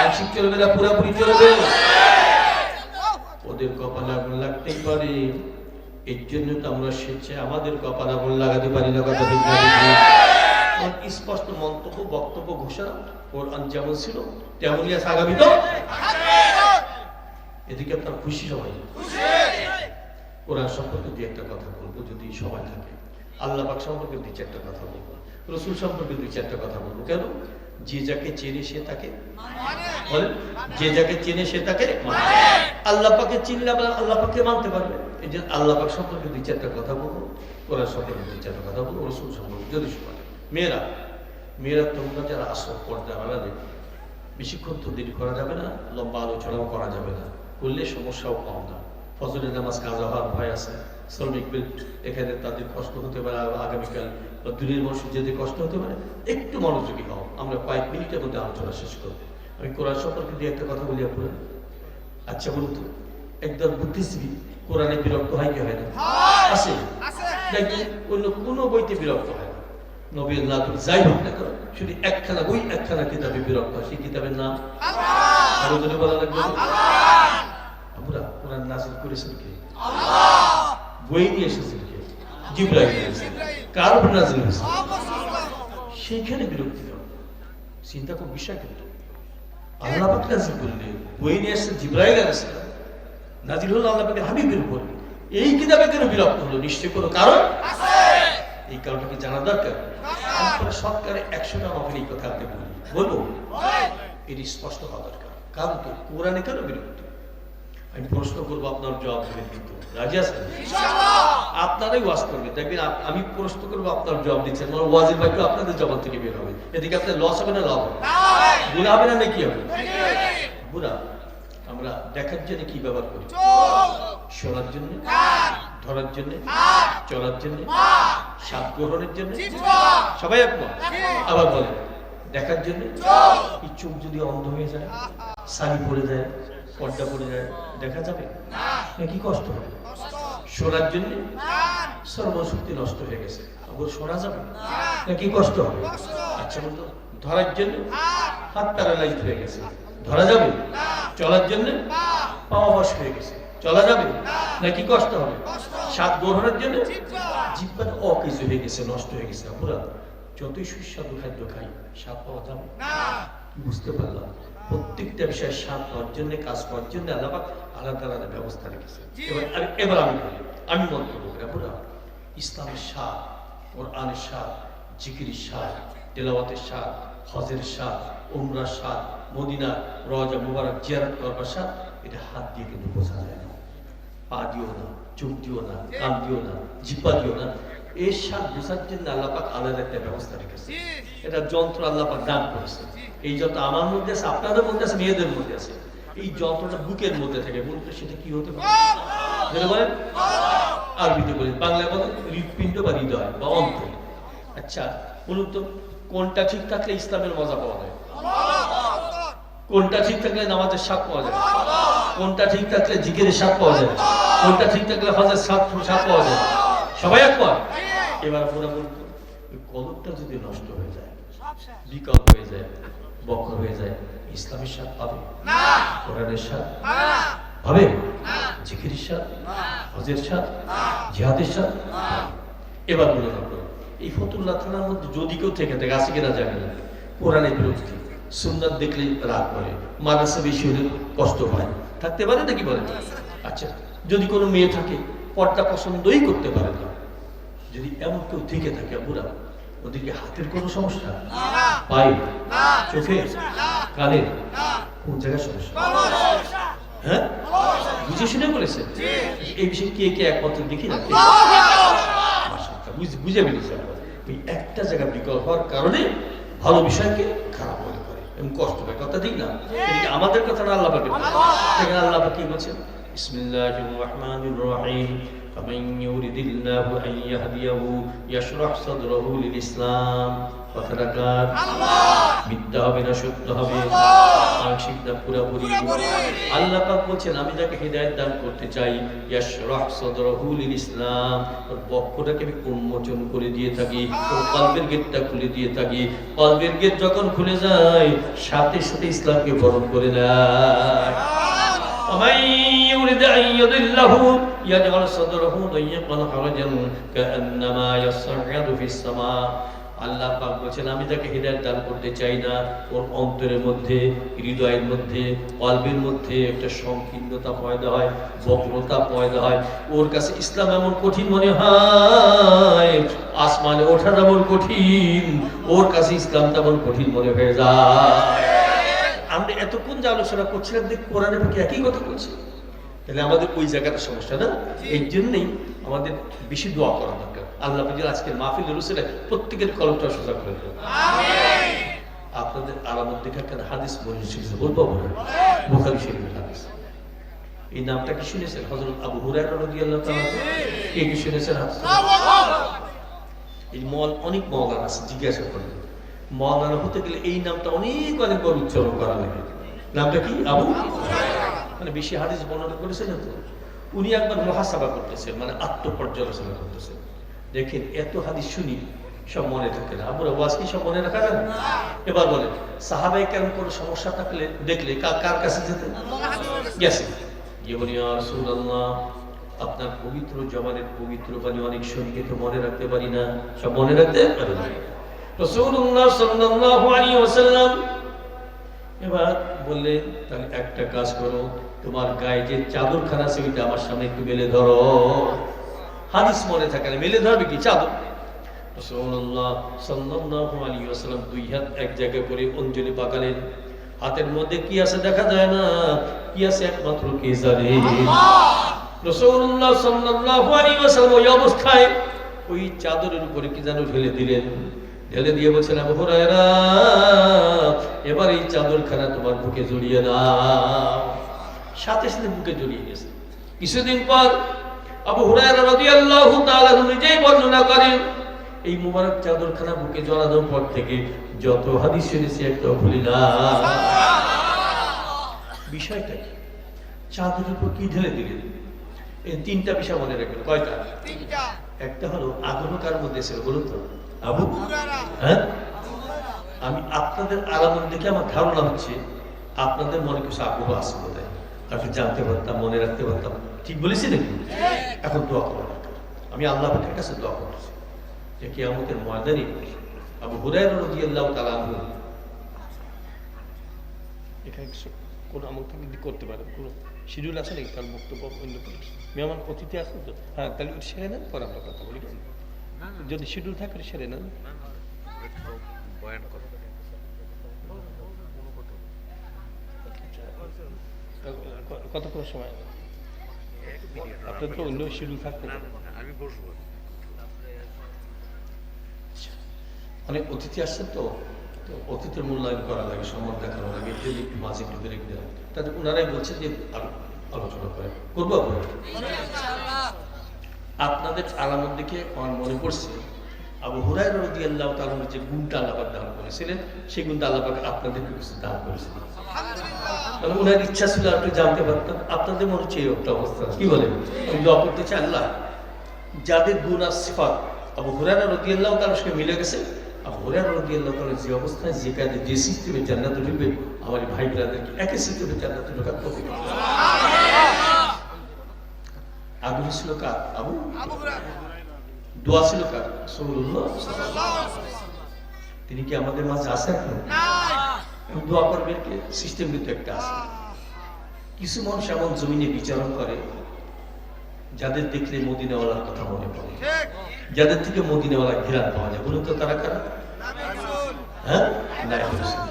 আংশিক চলবে না, পুরোপুরি চলবে? ওদের কপালে আগুন লাগতেই পারে, এর জন্য তো আমরা স্বেচ্ছায় আমাদের কপালে আগুন লাগাতে পারি না। কথা ঠিক না? স্পষ্ট মন্তব্য, বক্তব্য, ঘোষণা, কোরআন যেমন ছিল তেমনই আছে, আগামী তো। এদিকে আপনার খুশি সবাই? কোরআন সম্পর্কে দুই একটা কথা বলবো যদি সময় থাকে, আল্লাহ পাক সম্পর্কে দুই চারটা কথা বলবো, রসুল সম্পর্কে দুই চারটা কথা বলবো। কেন? যে যাকে চেনে সে তাকে বলেন, যে যাকে চেনে সে তাকে আল্লাহ পাকে চিনলে আল্লাহ পাককে মানতে পারবে। এই যে আল্লাহ পাক সম্পর্কে দুই চারটা কথা বলবো, কোরআন সম্পর্কে দুই চারটা কথা বলবো, রসুল সম্পর্কে যদি সময়। মেয়েরা তোমরা যারা আসো পর্দা আড়ালে, বেশিক্ষণ তো দেরি করা যাবে না, লম্বা আলোচনাও করা যাবে না, করলে সমস্যাও কম না। ফজরের নামাজ কাজা হওয়ার ভয় আছে, শ্রমিকদের এখানে তাদের কষ্ট হতে পারে, আগামীকাল বা দূরের মানুষের যেতে কষ্ট হতে পারে, একটু মনোযোগী হও। আমরা কয়েক মিনিটের মধ্যে আলোচনা শেষ করব। আমি কোরআন সম্পর্কে দিয়ে একটা কথা বলি আপনার। আচ্ছা বলুন তো, একদল বুদ্ধিজীবী কোরআনে বিরক্ত হয় কি হয় না? আছে। দেখবেন অন্য কোনো বইতে বিরক্ত হয় না, নবীর নাতুল যাই হোক না কেন, শুধু একখানা বই, একখানা কিতাবে বিরক্ত হয়। সেই কিতাবের নাম আরো যদি বলা লাগবে। আমরা কোরআন নাযিল করেছেন কে? আল্লাহ। বই নিয়ে এসেছেন কে? জিবরাইল নিয়ে এসেছেন। কার উপর নাযিল হয়েছে? সেইখানে বিরক্তি দাও। চিন্তা কোন বিষয়, কিন্তু আল্লাহ পাক নাযিল করলেন, বই নিয়ে এসেছেন জিবরাইল আলাইহিস সালাম, নাযিল হলো আল্লাহ পাকের হাবিবের উপর। এই কিতাবে কেন বিরক্ত হলো? নিশ্চয়ই কোনো কারণ আছে। এই কারণটা কি জানা দরকার? আমরা সরকারে 100টা মাহফিল এই কথা আপনি বলবো, এর স্পষ্ট হওয়া দরকার। কারণ তো কোরআনে কেন বিরক্ত? আমি প্রশ্ন করবো, আপনার জবাব দেবেন, কিন্তু রাজি আছেন? আপনারাই ওয়াজ করবেন, দেখবেন আমি প্রশ্ন করবো, আপনার জবাব দিচ্ছেন, মানে ওয়াজের বাক্য আপনাদের জবাব থেকে বের হবে। এদিকে আপনার লস হবে না লাভ হবে? গুনাহ হবে না কি হবে? বুড়া আমরা দেখার জন্য কি ব্যবহার করি? শোনার জন্য, ধরার জন্য, চলার জন্য, স্বাদ গ্রহণের জন্য। সবাই একমত? আবার বলেন দেখার জন্য। এই চোখ যদি অন্ধ হয়ে যায়, শাড়ি পরে যায়, পর্দা পরে যায়, দেখা যাবে নাকি কষ্ট হবে? শোনার জন্য সর্বশক্তি নষ্ট হয়ে গেছে, আবার শোনা যাবে নাকি কষ্ট হবে? আচ্ছা বলতো ধরার জন্য হাত প্যারালাইজড হয়ে গেছে, ধরা যাবে? চলার জন্য পা অবশ হয়ে গেছে, চলা যাবে নাকি কষ্ট হবে? স্বাদ গ্রহণের জন্য জিহ্বাটা অকেজ হয়ে গেছে, নষ্ট হয়ে গেছে। পুরা যতই সুস্বাদু খাদ্য খাই, স্বাদ পাওয়া যাবে? বুঝতে পারলাম প্রত্যেকটা বিষয়ে স্বাদ পাওয়ার জন্য, কাজ পাওয়ার জন্য আল্লাহ পাক আলাদা আলাদা ব্যবস্থা রেখেছে। এবার আমি বলি, আমি মন্তব্য করি, পুরা ইসলামের স্বাদ, কোরআনের স্বাদ, জিকিরের স্বাদ, তেলাওয়াতের স্বাদ, হজের স্বাদ, উমরার স্বাদ, মদিনা রওজা মুবারক জিয়ারত করবার স্বাদ, এটা হাত দিয়ে কিন্তু বোঝা যায় না, পা দিও না, চোখ দিও না, কান দিও না, জিহ্বা দিও না। এই স্বাদ বোঝার জন্য আল্লাহ পাক আলাদা একটা ব্যবস্থা রেখেছে। এটা যন্ত্র আল্লাহ পাক দান করেছে। এই যন্ত্র আমার মধ্যে আছে, আপনাদের মধ্যে আছে, মেয়েদের মধ্যে আছে। এই যন্ত্রটা বুকের মধ্যে থেকে বলতে সেটা কি হতে পারে? যেটা বলেন আরবিতে বলেন, বাংলায় বলেন হৃৎপিণ্ড বা হৃদয় বা অন্তর। আচ্ছা বলুন তো, কোনটা ঠিক থাকলে ইসলামের মজা পাওয়া যায়? কোনটা ঠিক থাকলে নামাজের স্বাদ পাওয়া যায়? কোনটা ঠিক থাকলে জিকিরের স্বাদ পাওয়া যায়? কোনটা ঠিক থাকলে হজের স্বাদ পাওয়া যায়? সবাই একবার। এবার পুরো বলতো কলবটা যদি নষ্ট হয়ে যায়, বিকল হয়ে যায়, বক্র হয়ে যায়, ইসলামের স্বাদ পাবে না? কোরআনের স্বাদ হবে? জিকিরের স্বাদ, হজের স্বাদ, জিহাদের স্বাদ। এবার বলে রাখো, এই ফতুল্লাহ থানার মধ্যে যদি কেউ থেকে থাকে, আসে কিনা জানি না, কোরআনের বিরোধী, সুন্নাত দেখলেই রাগ করে, মাদ্রাসা বেশি হলে কষ্ট পায়, থাকতে পারে নাকি বলে? আচ্ছা যদি কোনো মেয়ে থাকে পর্দা পছন্দই করতে পারে না, যদি এমন কেউ থেকে থাকে বুড়া, ওদিকে হাতের কোনো সমস্যা, পায়ে, চোখে, কানে, কোন জায়গায় সমস্যা? হ্যাঁ বুঝে শুনে বলেছে? এই বিষয়ে কে কে একমাত্র দেখি না, বুঝে বেরিয়েছে। ওই একটা জায়গা বিকল হওয়ার কারণে ভালো বিষয়কে খারাপ মনে করে এবং কষ্ট পায়, কথা ঠিক না? এদিকে আমাদের কথা না, আল্লাহ পাকের কথা। সেখানে আল্লাহ পাক কি বলছেন? বিসমিল্লাহির রহমানির রহিম, ফামান ইউরিদিল্লাহু আন ইয়াহদিয়াহু ইয়াশরাহ সাদরাহু লিল ইসলাম। কথাটা কার? মিথ্যা হবে না সত্য হবে? আংশিক না পুরোপুরি? আল্লাহ পাক বলছেন আমি যাকে হিদায়াত দান করতে চাই, ইয়াশরাহ সাদরাহু লিল ইসলাম, ওর বক্ষটাকে আমি উন্মোচন করে দিয়ে থাকি, ওর কলবের গেটটা খুলে দিয়ে থাকি। কলবের গেট যখন খুলে যায়, সাথে সাথে ইসলামকে বরণ করে নেয়। ومن يريد أن يضله يجعل صدره ضيقا حرجا كأنما يصعد في السماء। আল্লাহ পাক বলেন আমি যাকে হিদায়াত দান করতে চাই না, ওর অন্তরের মধ্যে, হৃদয়ের মধ্যে, কলবের মধ্যে একটা সংকীর্ণতা পয়দা হয়, বক্রতা পয়দা হয়। ওর কাছে ইসলাম এমন কঠিন মনে হয়, আসমানে ওঠা যেমন কঠিন, ওর কাছে ইসলাম তেমন কঠিন মনে হয়ে যায়। আমরা এতক্ষণ যে আলোচনা করছিলাম দেখ কোরআনের পক্ষে একই কথা বলছি, তাহলে আমাদের ওই জায়গাটা সমস্যা না। এই জন্যই আমাদের বেশি দোয়া করা দরকার। আল্লাহ পাকের আজকের মাহফিল রসুলে প্রত্যেকের কলমটা সোজা করে দেন। আপনাদের আলামত দেখে একটা হাদিস বলেছে, বলবো বুখারী শরীফের হাদিস। এই নামটা কি শুনেছেন? হযরত আবু হুরায়রা রাদিয়াল্লাহু তাআলা। কে কি শুনেছেন? এই মল অনেক মওলানা আছে, জিজ্ঞাসা করেন। মওলানা হতে গেলে এই নামটা অনেক বড় উচ্চারণ করা লাগে। নামটা কি? আবু হুরায়রা। মানে বেশি হাদিস বর্ণনা করেছেন তো। উনি একবার মুহাসাবা করতেছেন, মানে আত্মপর্যালোচনা করতেছেন। দেখেন এত হাদিস শুনি সব মনে থাকে না, আমরা ওয়াজ কি সব মনে রাখা যায়? এবার বলেন সাহাবায়ে কেরাম কোনো সমস্যা থাকলে দেখলে কার কাছে যেতেন? গেছেন গিয়ে বলি ইয়া রাসূলুল্লাহ, আপনার পবিত্র জবানের পবিত্র বাণী অনেক শুনকে তো মনে রাখতে পারি না, সব মনে রাখতে পারেন। রাসূলুল্লাহ সাল্লাল্লাহু আলাইহি ওয়াসাল্লাম এবার বললেন তাহলে একটা কাজ করো, তোমার গায়ে যে চাদরখানা আছে ওইটা আমার সামনে একটু মেলে ধরো। হাদিস মনে থাকে না, মেলে ধরবে কি চাদর? রাসূলুল্লাহ সাল্লাল্লাহু আলাইহি ওয়াসাল্লাম দুই হাত এক জায়গায় করে অঞ্জলি পাকালেন। হাতের মধ্যে কি আছে দেখা যায় না, কি আছে একমাত্র কে জানে। রাসূলুল্লাহ সাল্লাল্লাহু আলাইহি ওয়াসাল্লাম ওই অবস্থায় ওই চাদরের উপরে কি যেন ঢেলে দিলেন, ঢেলে দিয়ে বলছেন, আবু হুরায়রা এবার এই চাদরখানা তোমার বুকে জড়িয়ে নাও। সাথে সাথে বুকে জড়িয়ে গেছে। কিছুদিন পর আবু হুরায়রা রাদিয়াল্লাহু তাআলা নিজেই বর্ণনা করেন, এই মুবারক চাদরখানা বুকে জড়ানোর পর থেকে যত হাদিস শুনেছি একটা ভুলি না। বিষয়টা কি? চাদরের উপর কি ঢেলে দিলেন? এই তিনটা বিষয় মনে রাখবেন। কয়টা? তিনটা। একটা হলো আগ্রহ কার মধ্যে ছিল বলুন তো? আবু হুরায়রা। হ্যাঁ, আমি আপনাদের আলামত দেখে আমার ধারণা হচ্ছে আপনাদের মনে কিছু আগ্রহ আছে বোধহয়, তাকে জানতে পারতাম, মনে রাখতে পারতাম। ঠিক বলেছি নাকি? এখন দোয়া করা দরকার। আমি আল্লাহ পাকের কাছে দোয়া করছি যে কিয়ামতের ময়দানে আবু হুরায়রা রাদিয়াল্লাহু তাআলা আনহু এখানে কোনো আমল থাকলে করতে পারেন, কোনো শিডিউল আছে নাকি তার বক্তব্য অন্য কোনো মেহমান অতিথি আছে তো? হ্যাঁ, তাহলে ওটা সেরে নেন, পরে আমরা কথা বলি। যদি শিডিউল থাকে সেরে নেন। কতক্ষণ সময় আপনার তো অন্য শিডিউল থাকতে পারে। অনেক অতিথি আসছেন তো, তো অতিথির মূল্যায়ন করা লাগে, সম্মান দেখানো লাগে, যদি একটু মাঝে একটু ব্রেক দেওয়া। তাদের ওনারাই বলছে যে আলোচনা করে করবো। আপনাদের আলামত দেখে আমার মনে পড়ছে আবু হুরায়রা রাদিয়াল্লাহু তাআলা যে গুণটা আল্লাহ পাক দান করেছিলেন, সেই গুণটা আল্লাহ পাক আপনাদেরকে কিছু দান করেছিলেন। কারণ ওনার ইচ্ছা ছিল আপনি জানতে পারতেন। আপনাদের মনে হচ্ছে এই একটা অবস্থা। কি বলেন? আমি দোয়া করতে চাই আল্লাহ যাদের গুণ আর সিফাত আবু হুরায়রা রাদিয়াল্লাহু তাআলার সঙ্গে মিলে গেছে, আবু হুরায়রা রাদিয়াল্লাহু তাআলা যে অবস্থায় যে কাজে যে সিস্টেমে জান্নাতে ঢুকবে, আমার ভাই ব্রাদারকে একই সিস্টেমে জান্নাতে ঢোকার প্রতি আগ্রহ ছিল কার? আবু হুরায়রা। দোয়া ছিল কার? রাসূলুল্লাহ সাল্লাল্লাহু আলাইহি ওয়াসাল্লাম। তিনি কি আমাদের মাঝে আছে এখন? না। দোয়া করবেন কি? সিস্টেম কিন্তু একটা আছে। কিছু মানুষ এমন জমিনে বিচারণ করে যাদের দেখলে মদিনাওয়ালার কথা মনে পড়ে, যাদের থেকে মদিনাওয়ালা ঘেরান পাওয়া যায়। বলুন তো তারা কারা? হ্যাঁ,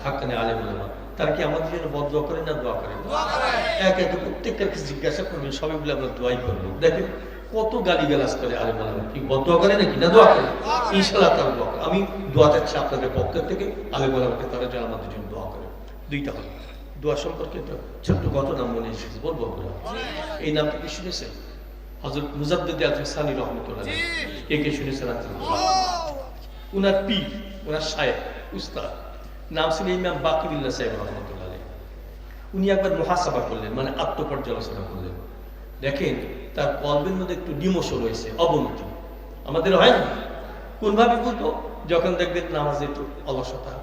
হাক্কানি আলেম উলামা। তারা কি আমাদের জন্য বদদোয়া করে না দোয়া করে? এক এক প্রত্যেকটা জিজ্ঞাসা করবেন, সবাই বলে আমরা দোয়াই করবো। দেখেন কত গালিগালাজ করে আলেম উলামা, কি বদদোয়া করে নাকি না দোয়া করে? ইনশাআল্লাহ তারা দোয়া করে। আমি দোয়া চাচ্ছি আপনাদের পক্ষ থেকে আলেম উলামাকে, তারা যেন আমাদের জন্য দোয়া করে। দুইটা হলো দোয়া সম্পর্কে একটা ছোট্ট ঘটনা মনে এসেছে, বলবো। এই নামটা কি শুনেছেন? হযরত মুজাদ্দিদ আল-হাসানি রাহমাতুল্লাহ আলাইহি। কে শুনেছেন? উনার পীর, উনার শায়েখ, উস্তাদ নাম ছিল ইমাম বাকিরুল্লাহ সাহেব রাহমাতুল্লাহ আলাইহি। উনি একবার মুহাসাবা করলেন, মানে আত্মপর্যালোচনা করলেন। দেখেন তার কলবের মধ্যে একটু ডিমোশন হয়েছে, অবনতি। আমাদের হয় না? কোনভাবে বলতো? যখন দেখবেন নামাজে একটু অলসতা,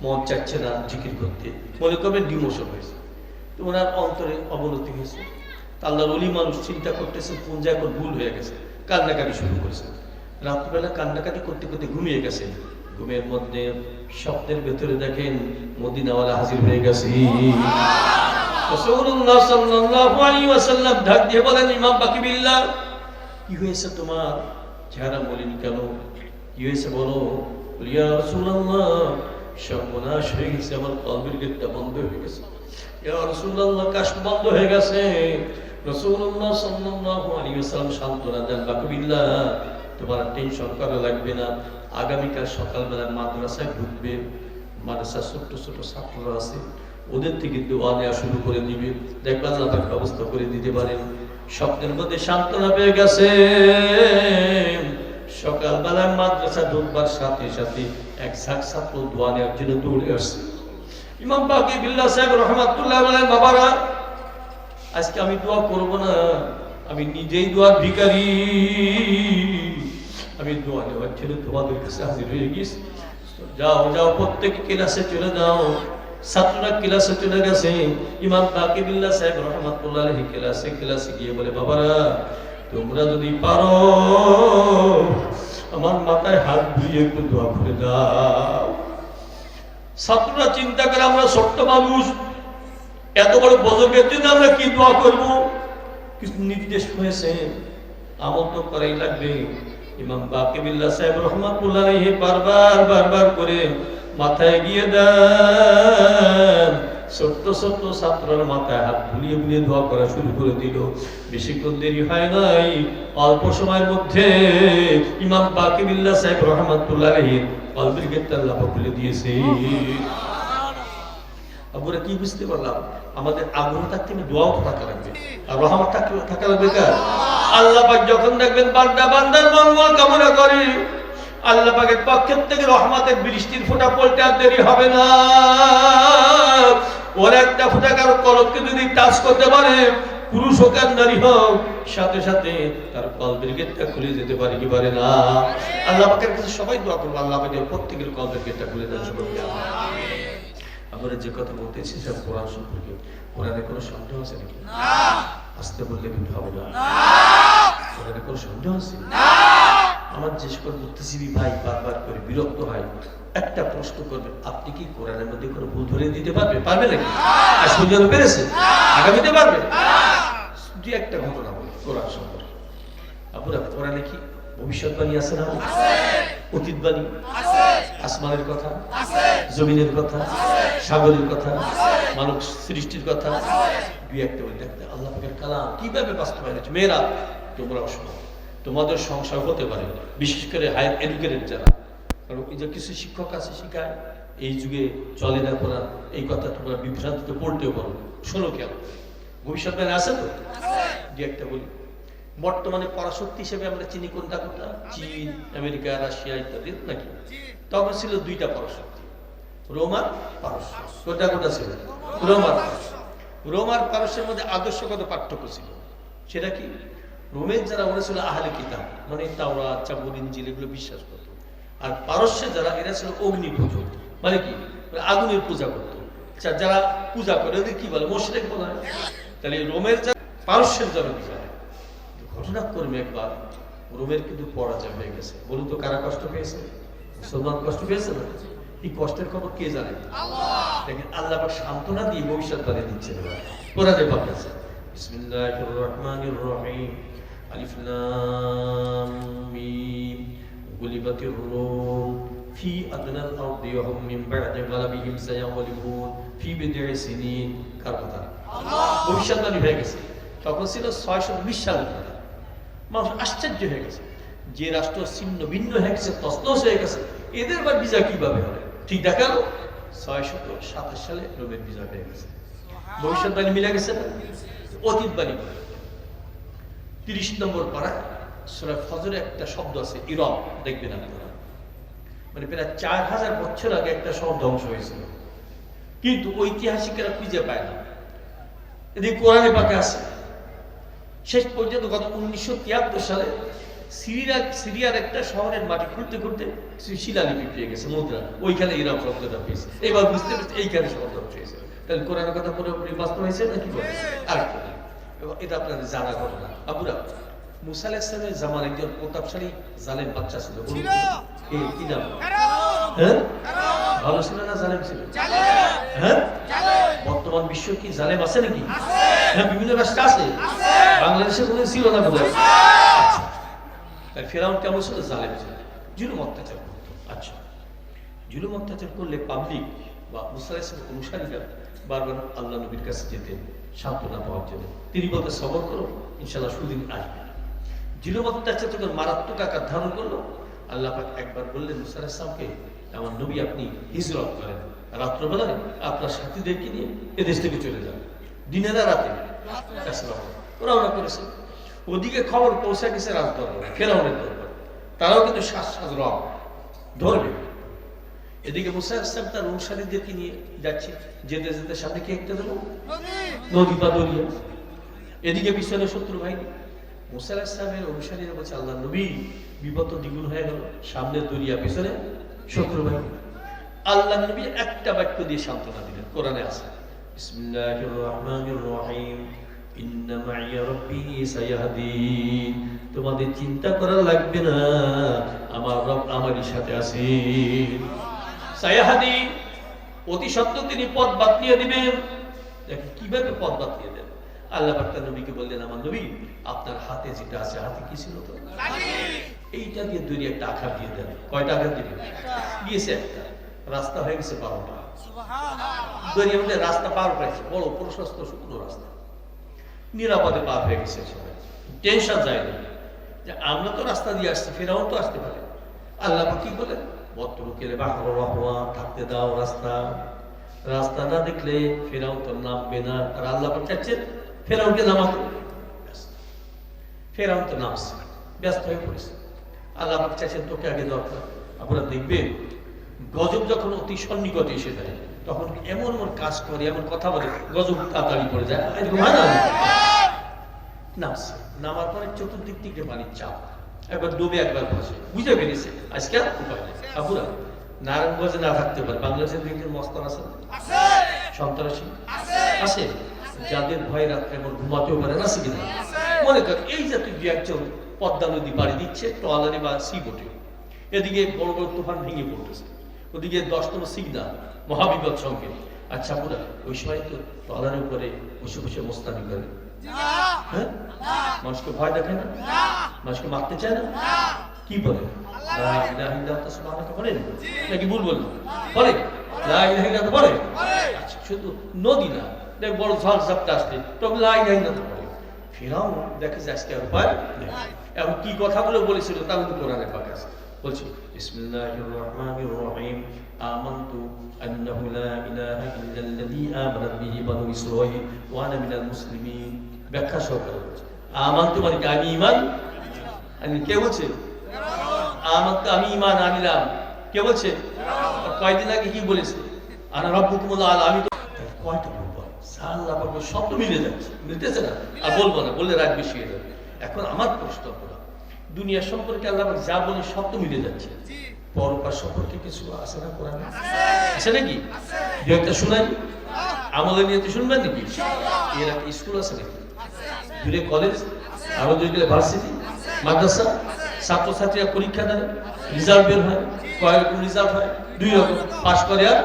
মন চাচ্ছে না জিকির করতে, মনে করবেন ডিমোশন হয়েছে। তো ওনার অন্তরে অবনতি হয়েছে। আল্লাহর ওলি মানুষ চিন্তা করতেছে কোন জায়গায় ভুল হয়ে গেছে, কান্নাকাটি শুরু করেছে। রাত্রিবেলা কান্নাকাটি করতে করতে ঘুমিয়ে গেছে। ঘুমের মধ্যে স্বপ্নের ভেতরে দেখেন মদিনাওয়ালা হাজির হয়ে গেছে। রাসূলুল্লাহ সাল্লাল্লাহু আলাইহি ওয়াসাল্লাম ডাক দিয়ে বলেন, ইমাম বাকি বিল্লাহ, কি হয়েছে তোমার? চেহারা মলিন কেন? কি হয়েছে বলো? ইয়া রাসূলুল্লাহ, সর্বনাশ হয়ে গেছে, আমার কলবের গেটটা বন্ধ হয়ে গেছে। ইয়া রাসূলুল্লাহ, কাশ বন্ধ হয়ে গেছে। রাসূলুল্লাহ সাল্লাল্লাহু আলাইহি ওয়াসাল্লাম সান্ত্বনা দেন, বাকি বিল্লাহ, তোমার টেনশন করা লাগবে না। আগামীকাল সকালবেলা মাদ্রাসায় ঢুকবে, মাদ্রাসার ছোট্ট ছোট ছাত্ররা আছে, ওদের থেকে দোয়া নেওয়া শুরু করে দিবে। দেখবা আল্লাহ পাক ব্যবস্থা করে দিতে পারেন। স্বপ্নের মধ্যে সান্ত্বনা পেয়ে গেছে। সকালবেলা মাদ্রাসা ঢুকবার সাথে সাথে এক ঝাঁক ছাত্র দোয়া নেওয়ার জন্য দৌড়ে আসছে। ইমাম বাকি বিল্লাহ সাহেব রহমাতুল্লাহ বলেন, বাবারা, আজকে আমি দোয়া করব না, আমি নিজেই দোয়ার ভিখারি। আমি দোয়া নেওয়ার জন্য তোমাদের কাছে হাজির হয়ে গেছি। যাও যাও, প্রত্যেকে ক্লাসে চলে যাও। ছাত্ররা ক্লাসে চলে গেছে। ইমাম বাকি বিল্লাহ সাহেব রহমাতুল্লাহ আলাইহি ক্লাসে গিয়ে বলে, বাবারা, তোমরা যদি পারো আমার মাথায় হাত দিয়ে একটু দোয়া করে দাও। ছাত্ররা চিন্তা করে, আমরা ছোট্ট মানুষ, এত বড় বুজুর্গের জন্য আমরা কি দোয়া করব? কিছু নির্দেশ হয়েছে, আমল তো করাই লাগবে। ইমাম বাকি বিল্লাহ সাহেব রহমাতুল্লাহ আলাইহি বারবার করে মাথায় গিয়ে দেন। ছোট্ট ছোট্ট ছাত্রের মাথায় হাত বুলিয়ে বুলিয়ে দোয়া করা শুরু করে দিল। বেশিক্ষণ দেরি হয় নাই, অল্প সময়ের মধ্যে ইমাম বাকিবিল্লাহ সাহেব রহমাতুল্লাহ আলাইহি কলবের গেটটা আল্লাহ খুলে দিয়েছে। আমরা কি বুঝতে পারলাম? আমাদের আগ্রহ থাকতে দোয়াও থাকা লাগবে, আর রহমত থাকা লাগবে কার? আল্লাহ পাক যখন দেখবেন বান্দা বান্দার মঙ্গল কামনা করে, আল্লাহ পাকের পক্ষের থেকে রহমতের বৃষ্টির ফোঁটা পড়তে আর দেরি হবে না। ওর একটা ফোঁটা কারো কলবকে যদি টাচ করতে পারে, পুরুষ হোক আর নারী হোক, সাথে সাথে তার কলবের গেটটা খুলে যেতে পারে কি পারে না? আল্লাহ পাকের কাছে সবাই দোয়া করবো, আল্লাহ পাকের প্রত্যেকের কলবের গেটটা খুলে দেওয়ার সুযোগ দেওয়া। আমরা যে কথা বলতেছি সব কোরআন সম্পর্কে, কোরআনে কোনো সন্দেহ আছে নাকি? আসতে বললে কিন্তু হবে না। কোরআনে কোনো সন্দেহ আছে? আমার যে সকল বুদ্ধিজীবী ভাই বারবার করে বিরক্ত হয়, একটা প্রশ্ন করবে, আপনি কি কোরআনের মধ্যে কোনো ভুল ধরে দিতে পারবে? পারবে নাকি? আজ পর্যন্ত পেরেছে? আগামীতে পারবে? দুই একটা ঘটনা বলি কোরআন সম্পর্কে। আপনারা কোরআনে কি ভবিষ্যৎবাণী আছে না? অতীতবাণী, আসমানের কথা, জমিনের কথা, সাগরের কথা, মানব সৃষ্টির কথা, দুই একটা বলি। দেখতে আল্লাহ পাকের কালাম কিভাবে বাস্তবায়ন হচ্ছে। মেয়েরা তোমরা শোনো, তোমাদের সংসার হতে পারে, বিশেষ করে হায়ার এডুকেটেড যারা, কারণ এই যে কিছু শিক্ষক আছে শিখায় এই যুগে চলে না কোরআন, এই কথা তোমরা বিভ্রান্তিতে পড়তেও পারো। শোনো কেন, ভবিষ্যৎবাণী আছে তো? দুই একটা বলি। বর্তমানে পরাশক্তি হিসেবে আমরা চিনি কোনটা কোনটা? চীন, আমেরিকা, রাশিয়া ইত্যাদি নাকি? তখন ছিল দুইটা পরাশক্তি, রোম আর পারস্য। কোনটা কোনটা ছিল? রোম আর পারস্য। রোম আর পারস্যের মধ্যে আদর্শগত পার্থক্য ছিল। সেটা কি? রোমের যারা ওরা ছিল আহলে কিতাব, মানে তাওরাত, জাবুর, ইনজিল এগুলো বিশ্বাস করত। আর পারস্যে যারা, এরা ছিল অগ্নি পূজক, মানে কি আগুনের পূজা করত। যারা পূজা করে ওদের কি বলে? মুশরিক বলা হয়। তাহলে রোমের যারা, পারস্যের যারা বিষয় ঘটনাক্রমে একবার রোমের কিন্তু পরাজয় হয়ে গেছে। বলুন তো কারা কষ্ট পেয়েছে? মুসলমান কষ্ট পেয়েছে না? এই কষ্টের খবর কে জানে? দেখেন আল্লাহ পাক সান্ত্বনা দিয়ে ভবিষ্যৎবাণী দিচ্ছেন। কোরআনে পাক আছে, বিসমিল্লাহির রহমানির রহিম, আলিফ লাম মিম, গুলিবাতির রূম ফি আদনাল আরদি ওয়া হুম মিন বা'দি গালাবিহিম সায়াগলিবুন ফি বিদ'i সিনিন। কার কথা? আল্লাহ। ভবিষ্যৎবাণী হয়ে গেছে। তখন ছিল 620 সালের কথা। মানুষ আশ্চর্য হয়ে গেছে, যে রাষ্ট্র ছিন্ন ভিন্ন হয়ে গেছে, তছনছ হয়ে গেছে, এদের বা বিজয় কিভাবে হবে? ঠিক দেখালো 627 সালে রোমের বিজয় হয়ে গেছে। ভবিষ্যৎবাণী মিলে গেছে না? অতীতবাণী 30 নম্বর পারা সূরা ফজরে একটা শব্দ আছে ইরম, দেখবেন আপনারা, মানে প্রায় 4000 বছর আগে একটা শহর ধ্বংস হয়েছিল, কিন্তু ঐতিহাসিকরা খুঁজে পায় না। এদিকে কোরআনে পাকে আছে। শেষ পর্যন্ত গত 1973 সালে সিরিয়ার একটা শহরের মাটি খুঁড়তে খুঁড়তে শিলালিপি পেয়ে গেছে, মুদ্রা, ওইখানে ইরাম শব্দটা পেয়েছে। এবার বুঝতে পারছে এইখানে শব্দ পেয়েছে। তাহলে কোরআনের কথা পুরোপুরি বাস্তব হয়েছে না? কি বলে আরেকটা, এটা আপনাদের জানা ঘটনা। আবুরা মুসা আলাইহিস সালামের জামান একজন প্রতাপশালী জালেম বাচ্চা ছিল। কি নাম? হ্যাঁ, ভালো ছিল না জালেম ছিল? হ্যাঁ, বর্তমান বিশ্ব কি জালেম আছে নাকি? হ্যাঁ, বিভিন্ন রাষ্ট্রে আছে। বাংলাদেশে কোনো ছিল না বোধ হয়। ফেরাউন কেমন ছিল? জালেম ছিল, জুলুম অত্যাচার করত। আচ্ছা, জুলুম অত্যাচার করলে পাবলিক বা মুসা আলাইহিস সালামের অনুসারীরা বারবার আল্লাহ নবীর কাছে যেতেন সান্ত্বনা পাওয়ার জন্য। তিনি বলতে সবর করো, ইনশাআল্লাহ সুদিন আসবে। জুলুম অত্যাচার যখন মারাত্মক আকার ধারণ করলো, আল্লাহ পাক একবার বললেন মুসা আলাইহিস সালামকে, আমার নবী আপনি হিজরত করেন, রাত্রবেলায় আপনার সাথীদেরকে নিয়ে এদেশ থেকে চলে যান। দিনে না রাতে? রওনা করেছে। ওদিকে খবর পৌঁছে গেছে রাজদরবারে, ফেরাউনের দরবারে, তারাও কিন্তু শ্বাস রব ধরবে। এদিকে মুসা আলাইহিস সালাম তার অনুসারীদেরকে নিয়ে যাচ্ছে, যেতে যেতে সামনে কি একটা দেবো নদী বা দরিয়া, এদিকে পিছনে শত্রু বাহিনী। মুসা আলাইহিস সালামের অনুসারীরা বলছে, আল্লাহ নবী বিপদ তো দ্বিগুণ হয়ে গেল, সামনে দরিয়া, পিছনে শত্রু বাহিনী। আল্লাহ নবী একটা বাক্য দিয়ে সান্ত্বনা দিলেন, কোরআনে আছে, বিসমিল্লাহির রহমানির রহিম, ইন্না মাইয়া রাব্বি সায়াহদিন। তোমাদের চিন্তা করা লাগবে না, আমার রব আমারই সাথে আছেন। সায়াহদিন, অতি সত্ত্বর তিনি পথ বাতলিয়ে দিবেন। দেখেন কিভাবে পথ বাতলিয়ে দেন। আল্লাহ পাক তার নবীকে বললেন, আমার নবী আপনার হাতে যেটা আছে, হাতে কি ছিল তো? এইটা দিয়ে দড়ি একটা আঘাত দিয়ে দেন। কয়টা আঘাত দিলেন? দিয়েছে একটা, রাস্তা হয়ে গেছে 12টা। দরিয়ার মধ্যে রাস্তা পার করেছে, বড় প্রশস্ত শুকনো রাস্তা, নিরাপদে পার হয়ে গেছে সবাই, টেনশন যায় না যে আমরা তো রাস্তা দিয়ে আসছি, ফেরাও তো আসতে পারে। আল্লাহ কি বলেন, বত্রুকের বাহর রহওয়া, থাকতে দাও রাস্তা, রাস্তা না দেখলে ফেরাও তো নামবে না। আর আল্লাহ চাচ্ছেন ফেরাউনকে নামাতে, ফেরাউন তো নামছে, ব্যস্ত হয়ে পড়েছে। আল্লাহ চাচ্ছেন তোকে আগে দরকার। আপনারা দেখবেন গজব যখন অতি সন্নিকটে এসে যায় তখন এমন এমন কাজ করে, এমন কথা বলে, গজব তাড়াতাড়ি পড়ে যায়। নামছে, নামার পরে চতুর্দিক থেকে পানির চাপ, একবার ডুবে একবার ভাসে, বুঝে পেরেছে আজকে আর উপায় নেই। আপুরা নারায়ণগঞ্জে না থাকতে পারে, বাংলাদেশের দিকের মস্তান আছে, সন্ত্রাসী আছে, যাদের ভয় রাত্রে এমন ঘুমাতেও পারে না, আছে কিনা? মনে কর এই জাতীয় দু একজন পদ্মা নদী পাড়ি দিচ্ছে ট্রলারে বা সি বোটে, এদিকে বড় বড় তুফান ভেঙে পড়তেছে, ওদিকে 10 নম্বর সিগনাল মহাবিপদ সংকেত। আচ্ছা পুরা ওই সময় তো ট্রলারের উপরে বসে বসে মোস্তানি করে, হ্যাঁ, মানুষকে ভয় দেখে না, মানুষকে মারতে চায় না, কি বলে লা ইলাহা ইল্লাল্লাহ সুবহানাকা বলেন নাকি ভুল বলল? বলে লা ইলাহা ইল্লাল্লাহ বলে। আচ্ছা শুধু নদী না, দেখ বড় ঝড় ঝাপটা আসলে তখন লা ইলাহা ইল্লাল্লাহ বলে। ফিরাউন দেখে যে আজকে আর উপায় নেই, এখন কি কথাগুলো বলেছিল তার মধ্যে কোরআনে পাক আছে। বলছি বিসমিল্লাহির রহমানির রহিম, আমানতু আন্নাহু লা ইলাহা ইল্লাল্লাযী আমানাত বিহি বানু ইসরাঈল ওয়া আনা মিনাল মুসলিমিন। ব্যাখ্যা সহকারে বলছে আমানতু মানে আমি ঈমান আনি, কে বলছে? আমানতু আমি ঈমান আনলাম, কে বলছে? কয়দিন আগে কি বলেছে? আনা রাব্বুকুমুল আ'লা। আমি তো কয়টা বলবো, আল্লাহ পাক শব্দ মিলে যাচ্ছে, মিলতেছে না, আর বলবো না, বললে রাগ বেশি হয়ে যাবে। এখন আমার প্রশ্ন করা, দুনিয়া সম্পর্কে আল্লাহ পাক যা বলে সব তো মিলে যাচ্ছে, পরকার সম্পর্কে কিছু আছে না কোরআনে? আছে নাকি? দু একটা শুনাই, আমলে নিয়ে তো শুনবেন নাকি? এর একটা স্কুল আছে নাকি? দূরে কলেজ, আরো দূরে গেলে ভার্সিটি, মাদ্রাসা, ছাত্রছাত্রীরা পরীক্ষা দেয়, রেজাল্ট বের হয়, কয় রকম রেজাল্ট হয়? 2 রকম, পাস করে আর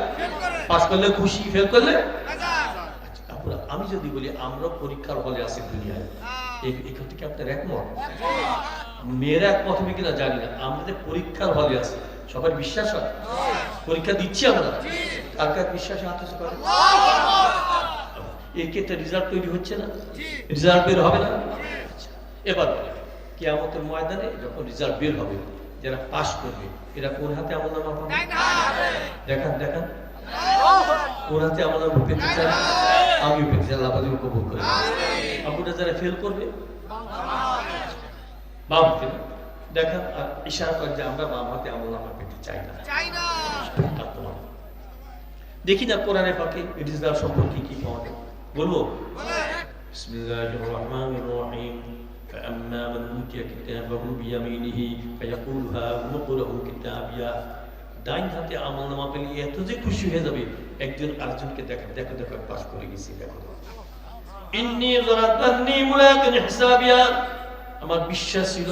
পাস করলে খুশি, ফেল করলে। আমি যদি বলি আমরা পরীক্ষার হলে আছি দুনিয়ায়, এখান থেকে আপনার একমত? মেয়েরা একমত হবে কিনা জানি না, আমাদের পরীক্ষার হলে আছে, সবার বিশ্বাস হয় পরীক্ষা দিচ্ছি আমরা, কার কার বিশ্বাসে আত্মস করে, এর ক্ষেত্রে রেজাল্ট তৈরি হচ্ছে না, রেজাল্ট বের হবে না। এবার কিয়ামতের ময়দানে যখন রেজাল্ট বের হবে, যারা পাস করবে এরা কোন হাতে আমলনামা পাবে? দেখান দেখান, কোন হাতে আমলনামা পেতে চায়? আমি পেতে চাই, আল্লাহ পাক কবুল করে। আপনারা যারা ফেল করবে বাম হাতে দেখান, আর ইশারা করে যে আমরা বাম হাতে আমলনামা পেতে চাই না। দেখি না কোরআনে পাকে রেজাল্ট সম্পর্কে কি পাওয়া যায়, বলবো? বিসমিল্লাহির রহমানির রহিম, فأما من أوتي كتابه بيمينه فيقول هاؤم اقرءوا كتابيه। ডাইন হাতে আমলনামা পেলে এত যে খুশি হয়ে যাবে, একজন আরেকজনকে দেখো দেখো দেখো পাস করে গেছি, দেখো ইন্নী যারাতান্নী মুলাকিন হিসাবিয়া। আমার বিশ্বাস ছিল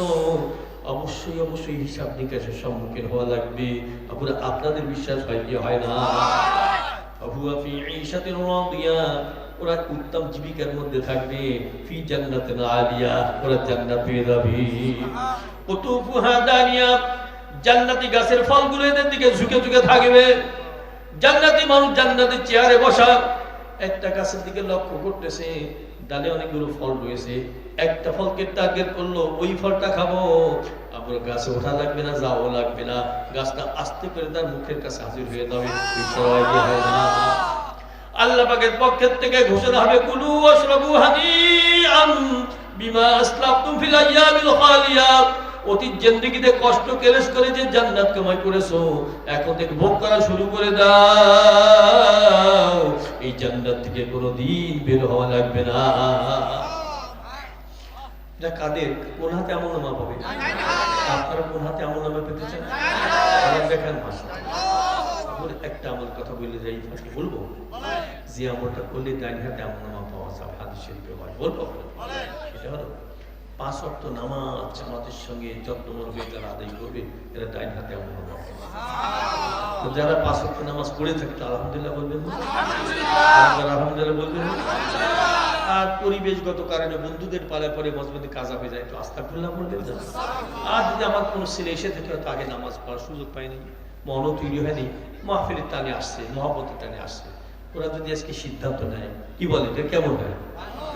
অবশ্যই অবশ্যই হিসাব নিকাশের সম্মুখীন হওয়া লাগবে। আপনাদের বিশ্বাস হয় কি হয় না? হুয়া ফি ঈশাতিন রাদিয়া, ওরা উত্তম জীবিকার মধ্যে থাকবে, ফি জান্নাতিন আলিয়া, ওরা জান্নাত পেয়ে যাবে। কুতুফুহা দানিয়া, জান্নাতি গাছের ফলগুলো এদের দিকে ঝুঁকে ঝুঁকে থাকবে। জান্নাতি মানুষ জান্নাতের চেয়ারে বসা, একটা গাছের দিকে লক্ষ্য করতেছে, ডালে অনেকগুলো ফল রয়েছে, একটা ফলকে টার্গেট করলো, ওই ফলটা খাবো। আপনার গাছে ওঠা লাগবে না, যাও লাগবে না, গাছটা আস্তে করে তার মুখের কাছে হাজির হয়ে যাবে। আল্লাহ পাকের পক্ষের থেকে ঘোষণা হবে, কুলু ওয়াশরাবু হানিআন বিমা আসলাফতুম ফিল আইয়ামিল খালিয়া। অতীত জিন্দেগিতে কষ্ট কেলেশ করে যে জান্নাত কামাই করেছো, এখন থেকে ভোগ করা শুরু করে দাও। এই জান্নাত থেকে কোনোদিন বের হওয়া লাগবে না। এটা কাদের? কোন হাতে আমলনামা পাবে? আপনারা কোন হাতে আমলনামা পেতে চান? দেখেন মাশাআল্লাহ, একটা আমল কথা বলে যাই, বলবো যে আমলটা করলে ডাইন হাতে আমলনামা পাওয়া যাবে, হাদিস শরীফে হয়, বলবো সেটা হলো 5 ওয়াক্ত নামাজ জামাতের সঙ্গে যত্নমন হয়ে যারা আদায় করবে, এরা ডাইন হাতে আমলনামা পাবে। তো যারা 5 ওয়াক্ত নামাজ পড়ে থাকে তো আলহামদুলিল্লাহ বলবেন, আলহামদুলিল্লাহ বলবেন। আর পরিবেশগত কারণে বন্ধুদের পালায় পরে মসজিদে কাজা হয়ে যায়, তো আস্তাগফিরুল্লাহ বলবেন। আর যদি আমার কোনো ছেলে এসে থাকে তো আগে নামাজ পড়ার সুযোগ পায়নি, মনও তৈরি হয়নি, মাহফিলের টানে আসছে, মহব্বতের টানে আসছে। ওরা যদি আজকে সিদ্ধান্ত নেয়, কি বলে এটা কেমন হয়?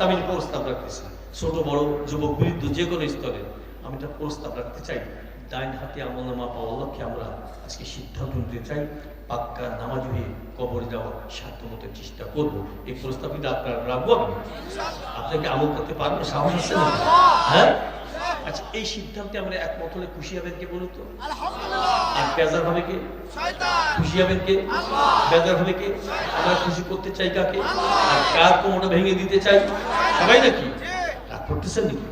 আমি প্রস্তাব রাখতেছি, ছোট বড় যুবক বৃদ্ধ যে কোনো স্তরে আমি একটা প্রস্তাব রাখতে চাই। ডাইন হাতে আমলনামা পাওয়ার লক্ষ্যে আমরা আজকে সিদ্ধান্ত নিতে চাই, পাক্কা নামাজ হয়ে কবরে যাওয়ার সাধ্যমতো চেষ্টা করব। এই প্রস্তাব কিন্তু আপনারা রাখবো, আপনাকে আমল করতে পারবেন, সাহস আছে না? হ্যাঁ, আচ্ছা, এই সিদ্ধান্তে আমরা একমত হলে খুশি হবেন কে বলুন তো? আর বেজার হবে কে? খুশি হবেন কে? বেজার হবে কে? আমরা খুশি করতে চাই কাকে? আর কার কোমরটা ভেঙে দিতে চাই? সবাই নাকি রাগ করতেছেন নাকি?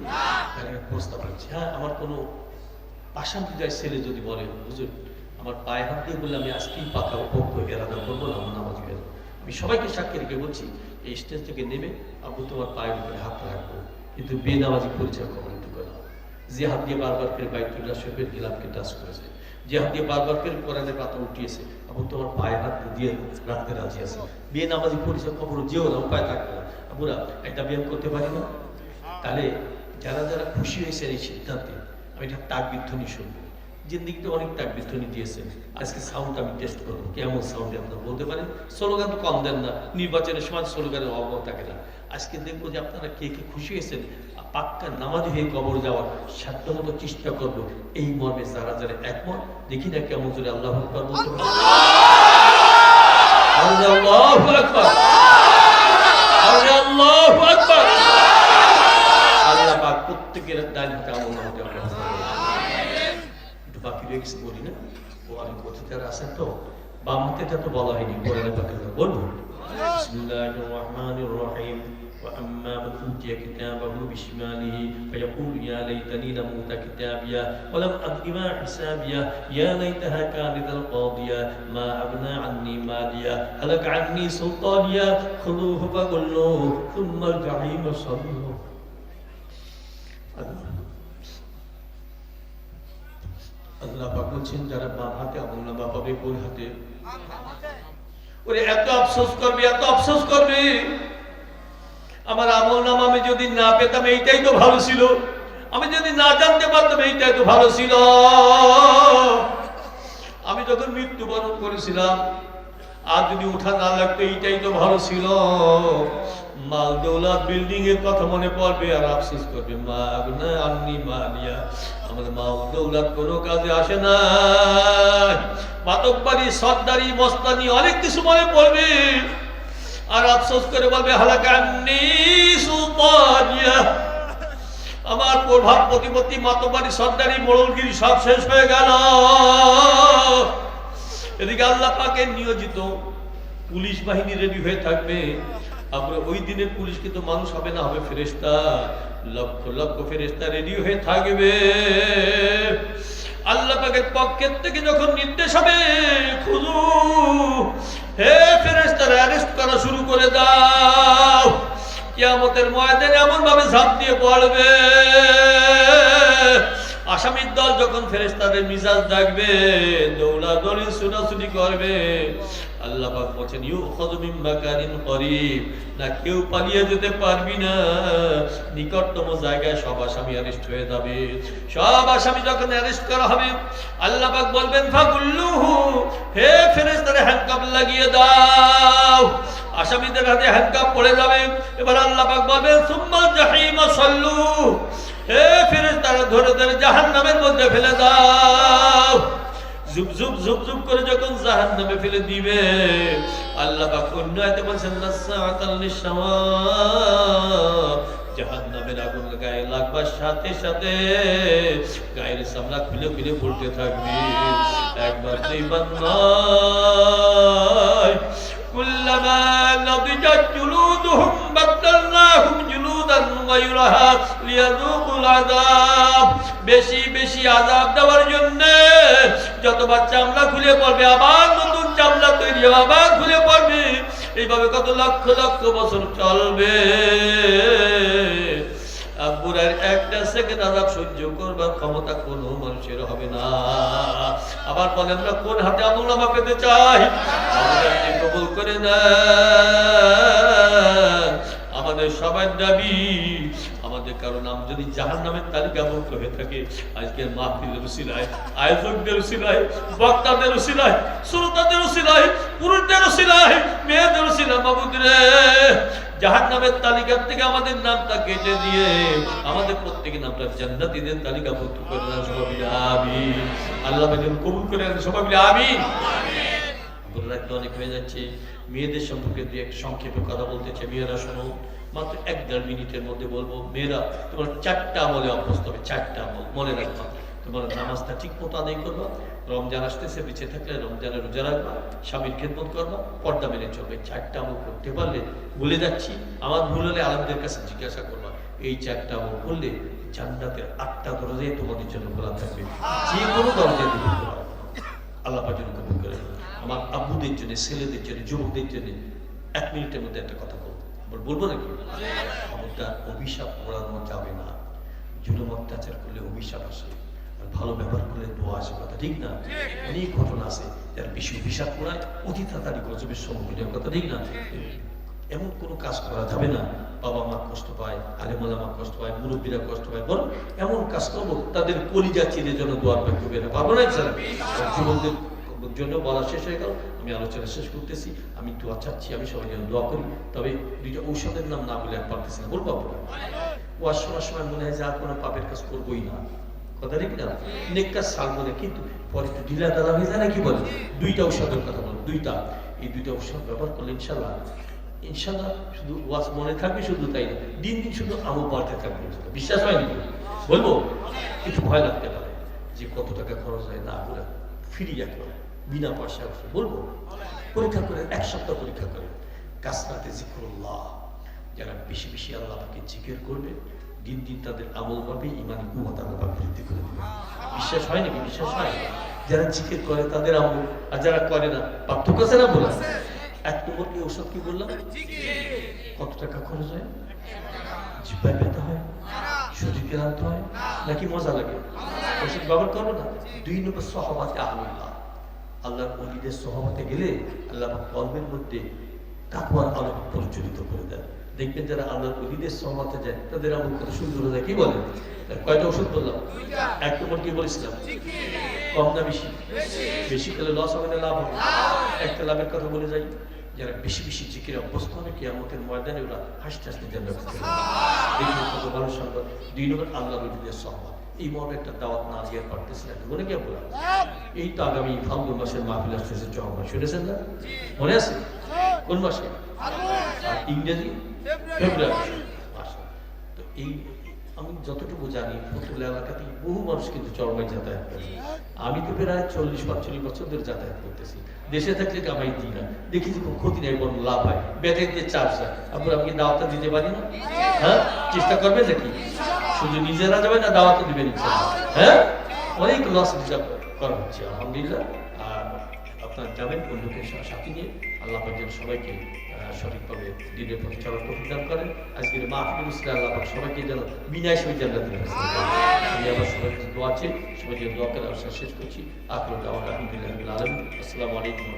প্রস্তাব রাখছি। হ্যাঁ, আমার কোনো পাশান্তিদার ছেলে যদি বলে, হুজুর আমার পায়ে হাত দিয়ে বললে আমি আজকেই পাকা পক্ষ এরাদা করবো না, আমার নামাজ হয়ে যাবে, আমি সবাইকে সাক্ষী রেখে বলছি এই স্টেজ থেকে নেমে আবু তোমার পায়ের উপরে হাত রাখবো, কিন্তু বেনামাজি পরিচয় কখনো ঢুকে না। যে হাত দিয়ে বারবার করে বাইতুল্লাহ শরীফের গিলাফকে টাচ করেছে, যে হাত দিয়ে বারবার করে কোরআনের পাতা উঠিয়েছে, আবু তোমার পায়ে হাত দিয়ে রাখতে রাজি আছে। বেনামাজি পরিচয় কখনো যেও না, উপায় থাকবে না। আবুরা একটা ব্যায়াম করতে পারি না? তাহলে যারা যারা খুশি হয়েছে এই সিদ্ধান্তে, আমি এটা তাকবীর ধ্বনি শুনবো। জিন্দিগিতে অনেক তাকবীর ধ্বনি দিয়েছেন, আজকে সাউন্ড আমি টেস্ট করবো কেমন সাউন্ডে আপনারা বলতে পারেন। স্লোগান তো কম দেন না, নির্বাচনের সময় স্লোগানের অভাব থাকে না। আজকে দেখবো যে আপনারা কে কে খুশি হয়েছেন, পাক্কা নামাজ হয়ে কবর যাওয়ার সাধ্যমতো চেষ্টা করবো। এই মর্মে যারা যারা একমত, দেখি না কেমন জোরে আল্লাহু আকবার বলতে পারে। আল্লাহু আকবার, আল্লাহু আকবার। আল্লাহ পাক প্রত্যেকের ডান হাতে আমলনামা দেওয়া একটু বাকি রয়ে গেছে বলি না, ও আমি কোথায় যারা আছেন তো বাম হাতেটা তো বলা হয়নি, কোরআনের বাকি বলবো। বিসমিল্লাহির রহমানির রহিম। وأما من أوتي كتابه بشماله فيقول يا ليتني لم أوت كتابيه ولم أدر ما حسابيه يا ليتها كانت القاضية ما أغنى عني ماليه هلك عني سلطانيه خذوه فغلوه ثم الجحيم صلوه। আল্লাহ পাক বলছেন যারা বাম হাতে আমলনামা পাবে, কোন হাতে? ওরে এত আফসোস করবে, এত আফসোস করবে, আমার আমলনামা আমি যদি না পেতাম এইটাই তো ভালো ছিল, আমি যদি না জানতে পারতাম এইটাই তো ভালো ছিল। আমি যখন মৃত্যুবরণ করেছিলাম আর যদি উঠা না লাগতো এইটাই তো ভালো ছিল। মাল দৌলত বিল্ডিং এর কথা মনে পড়বে আর আফসোস করবে, মা আগনা আন্নি মালিয়া, আমাদের মাল দৌলত কোনো কাজে আসে না। মাতব্বারি সর্দারি মস্তানি অনেক কিছু মনে পড়বে আর আফসোস করে বলবে হালাকান্নি সুলতানিয়া, আমার প্রভাব প্রতিপত্তি মাতব্বারি সর্দারি মোড়লগিরি সব শেষ হয়ে গেল। এদিকে আল্লাহ পাকের নিয়োজিত পুলিশ বাহিনী রেডি হয়ে থাকবে। আমরা ওই দিনের পুলিশ কিন্তু মানুষ হবে না, হবে ফেরেশতা, লক্ষ লক্ষ ফেরেশতা রেডি হয়ে থাকবে। আল্লাহ পাকের পক্ষের থেকে যখন নির্দেশ হবে খুদু, হে ফেরেশতারা অ্যারেস্ট করা শুরু করে দাও, কিয়ামতের ময়দানে এমন ভাবে ঝাঁপ দিয়ে পড়বে। আসামির দল যখন ফেরেশতাদের মিজাজ ডাকবে, দৌড়াদৌড়ি ছুটাছুটি করবে, আল্লাহ পাক বলেন ইউখাযু মিন মাকানিন করিব, না কেউ পালিয়ে যেতে পারবি না, নিকটতম জায়গায় সব আসামি অ্যারেস্ট হয়ে যাবে। সব আসামি যখন অ্যারেস্ট করা হবে, আল্লাহ পাক বলবেন ফাগুল্লুহু, হে ফেরেশতারা হ্যান্ডকাপ লাগিয়ে দাও। আসামিদের হাতে হ্যান্ডকাপ পড়ে যাবে। এবার আল্লাহ পাক বলবেন সুম্মাল জাহিম সাল্লু, হে ফেরেশতারা ধরে ধরে জাহান্নামের মধ্যে ফেলে দাও। জুব জুব জুব জুব করে যখন জাহান্নামে ফেলে দিবে, আল্লাহ পাক অন্য আয়াতে বলেন নাসাআতাল লিশাওয়া, জাহান্নামের আগুন গায়ে লাগবার সাথে সাথে গায়ের চামড়া খুলে খুলে পড়তে থাকবে। একবার দুইবার নয়, কুল্লামা নাদিজাত জুলুদুহুম বাদদালনাহুম জুলুদান গায়রাহা লিয়াযুকুল আযাব, বেশি বেশি আযাব দেওয়ার জন্য যতবার চামড়া খুলে পড়বে আবার নতুন চামড়া তৈরি হবে, আবার খুলে পড়বে। এইভাবে কত লক্ষ লক্ষ বছর চলবে। আব্বুরার একটা সেকেন্ড আযাব সহ্য করবার ক্ষমতা কোনো মানুষের হবে না। আবার বলেন আমরা কোন হাতে আমলনামা পেতে চাই, আমাদেরকে কবুল করে না। আমাদের সবার দাবি, আমাদের আমাদের কারো নাম যদি জাহান্নামের তালিকাভুক্ত হয়ে থাকে, আজকের মাহফিলের উসিলায়, আয়োজকদের উসিলায়, বক্তাদের উসিলায়, শ্রোতাদের উসিলায়, পুরুষদের উসিলায়, মেয়েদের উসিলায়, মাবুদ রে জাহান্নামের তালিকা থেকে আমাদের নামটা কেটে দিয়ে আমাদের প্রত্যেকের নামটা জান্নাতীদের তালিকাভুক্ত করে দেন। সবাই মিলে আমিন। আল্লাহ যেন কবুল করে নেন। সবাই মিলে আমিন। বলে রাখতে অনেক হয়ে যাচ্ছে। মেয়েদের সম্পর্কে দু এক সংক্ষেপে কথা বলতে চাই। মেয়েরা শোনো, মাত্র 1-1.5 মিনিটের মধ্যে বলবো। মেয়েরা তোমার 4টা আমলে অভ্যস্ত হবে। 4টা আমল মনে রাখবা। তোমার নামাজটা ঠিক মতো আদায় করবা, রমজান আসতেছে, বেঁচে থাকলে রমজানের রোজা রাখবা, স্বামীর খেদমত করবা, পর্দা মেনে চলবে। 4টা আমল করতে পারলে, বলে যাচ্ছি, আমার ভুল হলে আলেমদের কাছে জিজ্ঞাসা করবা। এই 4টা আমল করলে জান্নাতের 8টা দরজাই তোমাদের জন্য খোলা থাকবে। যে কোনো দরজা দিতে পারবে। আল্লাহ পাক যেন কবুল করে। আমার আব্বুদের জন্য, ছেলেদের জন্য, যুবকদের জন্য 1 মিনিটের মধ্যে একটা কথা বলবো নাকি? আমাদের অভিশাপ পড়ানো যাবে না। জুলুম অত্যাচার করলে অভিশাপ আসে, আর ভালো ব্যবহার করলে দোয়া আসে। কথা ঠিক না? অনেক ঘটনা আছে যারা বেশি অভিশাপ করায় অতি তাড়াতাড়ি গজবের সম্মুখীন। কথা ঠিক না? এমন কোনো কাজ করা যাবে না বাবা মা কষ্ট পায়, আলেমুলামা কষ্ট পায়, মুরব্বীরা কষ্ট পায়, বরং এমন কাজ করবো তাদের কলিজা চিরে যেন দোয়ার বাক্য বের পারবো না। যুবকদের জন্য বলা শেষ হয়ে গেল, আমি আলোচনা শেষ করতেছি। আমি দোয়া চাচ্ছি, আমি সবাই যেন দোয়া করি। তবে 2টা ঔষধের নাম না বলে আর পারতেছি না, বলবো আপনার ওয়াজ শোনার সময় মনে হয় যে আর কোনো পাপের কাজ করবোই না। কথা ঠিক না? নেক কাজ ছাড়বো না, কিন্তু পরে একটু ঢিলা ঢালা হয়ে যায় না, কি বলে? 2টা ঔষধের কথা বলো, 2টা। এই 2টা ঔষধ ব্যবহার করলে ইনশাল্লাহ ইনশাল্লাহ শুধু ওয়াজ মনে থাকবে, শুধু তাই না, দিন দিন শুধু আমল বাড়তে থাকবে। বিশ্বাস হয়নি? বলবো? একটু ভয় লাগতে পারে যে কত টাকা খরচ হয়, না বলে ফিরিয়ে একবার বিনা পয়সা বলবো। পরীক্ষা করে 1 সপ্তাহ পরীক্ষা করে কাসরাতে জিকরুল্লাহ, যারা বেশি বেশি আল্লাহকে জিকির করবে, দিন দিন তাদের আমল পাবে, ইমানি কুওয়াত আল্লাহ বৃদ্ধি করে দেবে। বিশ্বাস হয় নাকি? বিশ্বাস হয়? যারা জিকির করে তাদের আমল, আর যারা করে না, পার্থক্য আছে না? বলা 1 নম্বর কি ঔষধ কি বললাম? কত টাকা খরচ হয়? জিহ্বায় ব্যথা হয়, শরীর ক্লান্ত হয়, নাকি মজা লাগে? ওষুধ ব্যবহার করবো না। 2 নম্বর সহবাতে আহলুল্লাহ, আল্লাহর ওলিদের সহবতে গেলে আল্লাহ কলবের মধ্যে তাকওয়ার আলো প্রজ্বলিত করে দেন। দেখবেন যারা আল্লাহর ওলিদের সহবতে যায় তাদের আমল কত সুন্দর হয়ে যায়। কি বলেন? কয়টা ওষুধ বললাম? 1 নম্বর কি বলেছিলাম? কম না বেশি? বেশি খেলে লস হবে না লাভ হবে? একটা লাভের কথা বলে যাই, যারা বেশি বেশি জিকিরে অভ্যস্ত হবে কিয়ামতের ময়দানে ওরা হাসতে হাসতে জান্নাতে যাবে। দেখুন কত ভালো সংবাদ। 2 নম্বর আল্লাহর ওলিদের সহবত। এই মর্মে একটা দাওয়াত না দিয়ে পারতেছি না, মনে কে বলা? এই তো আগামী ফাল্গুন মাসের মাহফিল আসতেছে, চরমা, শুনেছেন না? মনে আছে? কোন মাসে? আর ইংরেজি ফেব্রুয়ারি মাসে। তো এই আমি যতটুকু জানি ফতুল্লা এলাকা থেকে বহু মানুষ কিন্তু চরমায় যাতায়াত করে। আমি তো প্রায় 40-45 বছর ধরে যাতায়াত করতেছি। দেশে থাকলে কামাই দিই না, দেখি যে খুব ক্ষতি নেই, বরং লাভ হয়। বেতন দিয়ে 400, আপনার আমি দাওয়াতটা দিতে পারি না? হ্যাঁ, চেষ্টা করবে নাকি? শুধু নিজেরা যাবে না, দাওয়াত দিবেন? হ্যাঁ, অনেক লস রিজার্ভ করা হচ্ছে আলহামদুলিল্লাহ। আর আপনার যাবেন বন্ধুকে সাথে নিয়ে, আল্লাহ পাক যেন সবাইকে সঠিকভাবে দিনের পথে চলার তৌফিক দান করেন। আজকের মাহফিল উসিলা আল্লাহ পাক সবাইকে যেন বিনায় সবাই জান্নাতে পৌঁছে দেন। আমি আবার সবাইকে দোয়া চাই, সবাইকে দোয়া করে শেষ করছি। আখির দাওয়ানা আলহামদুলিল্লাহ রাব্বিল আলামিন। আসসালামু আলাইকুম।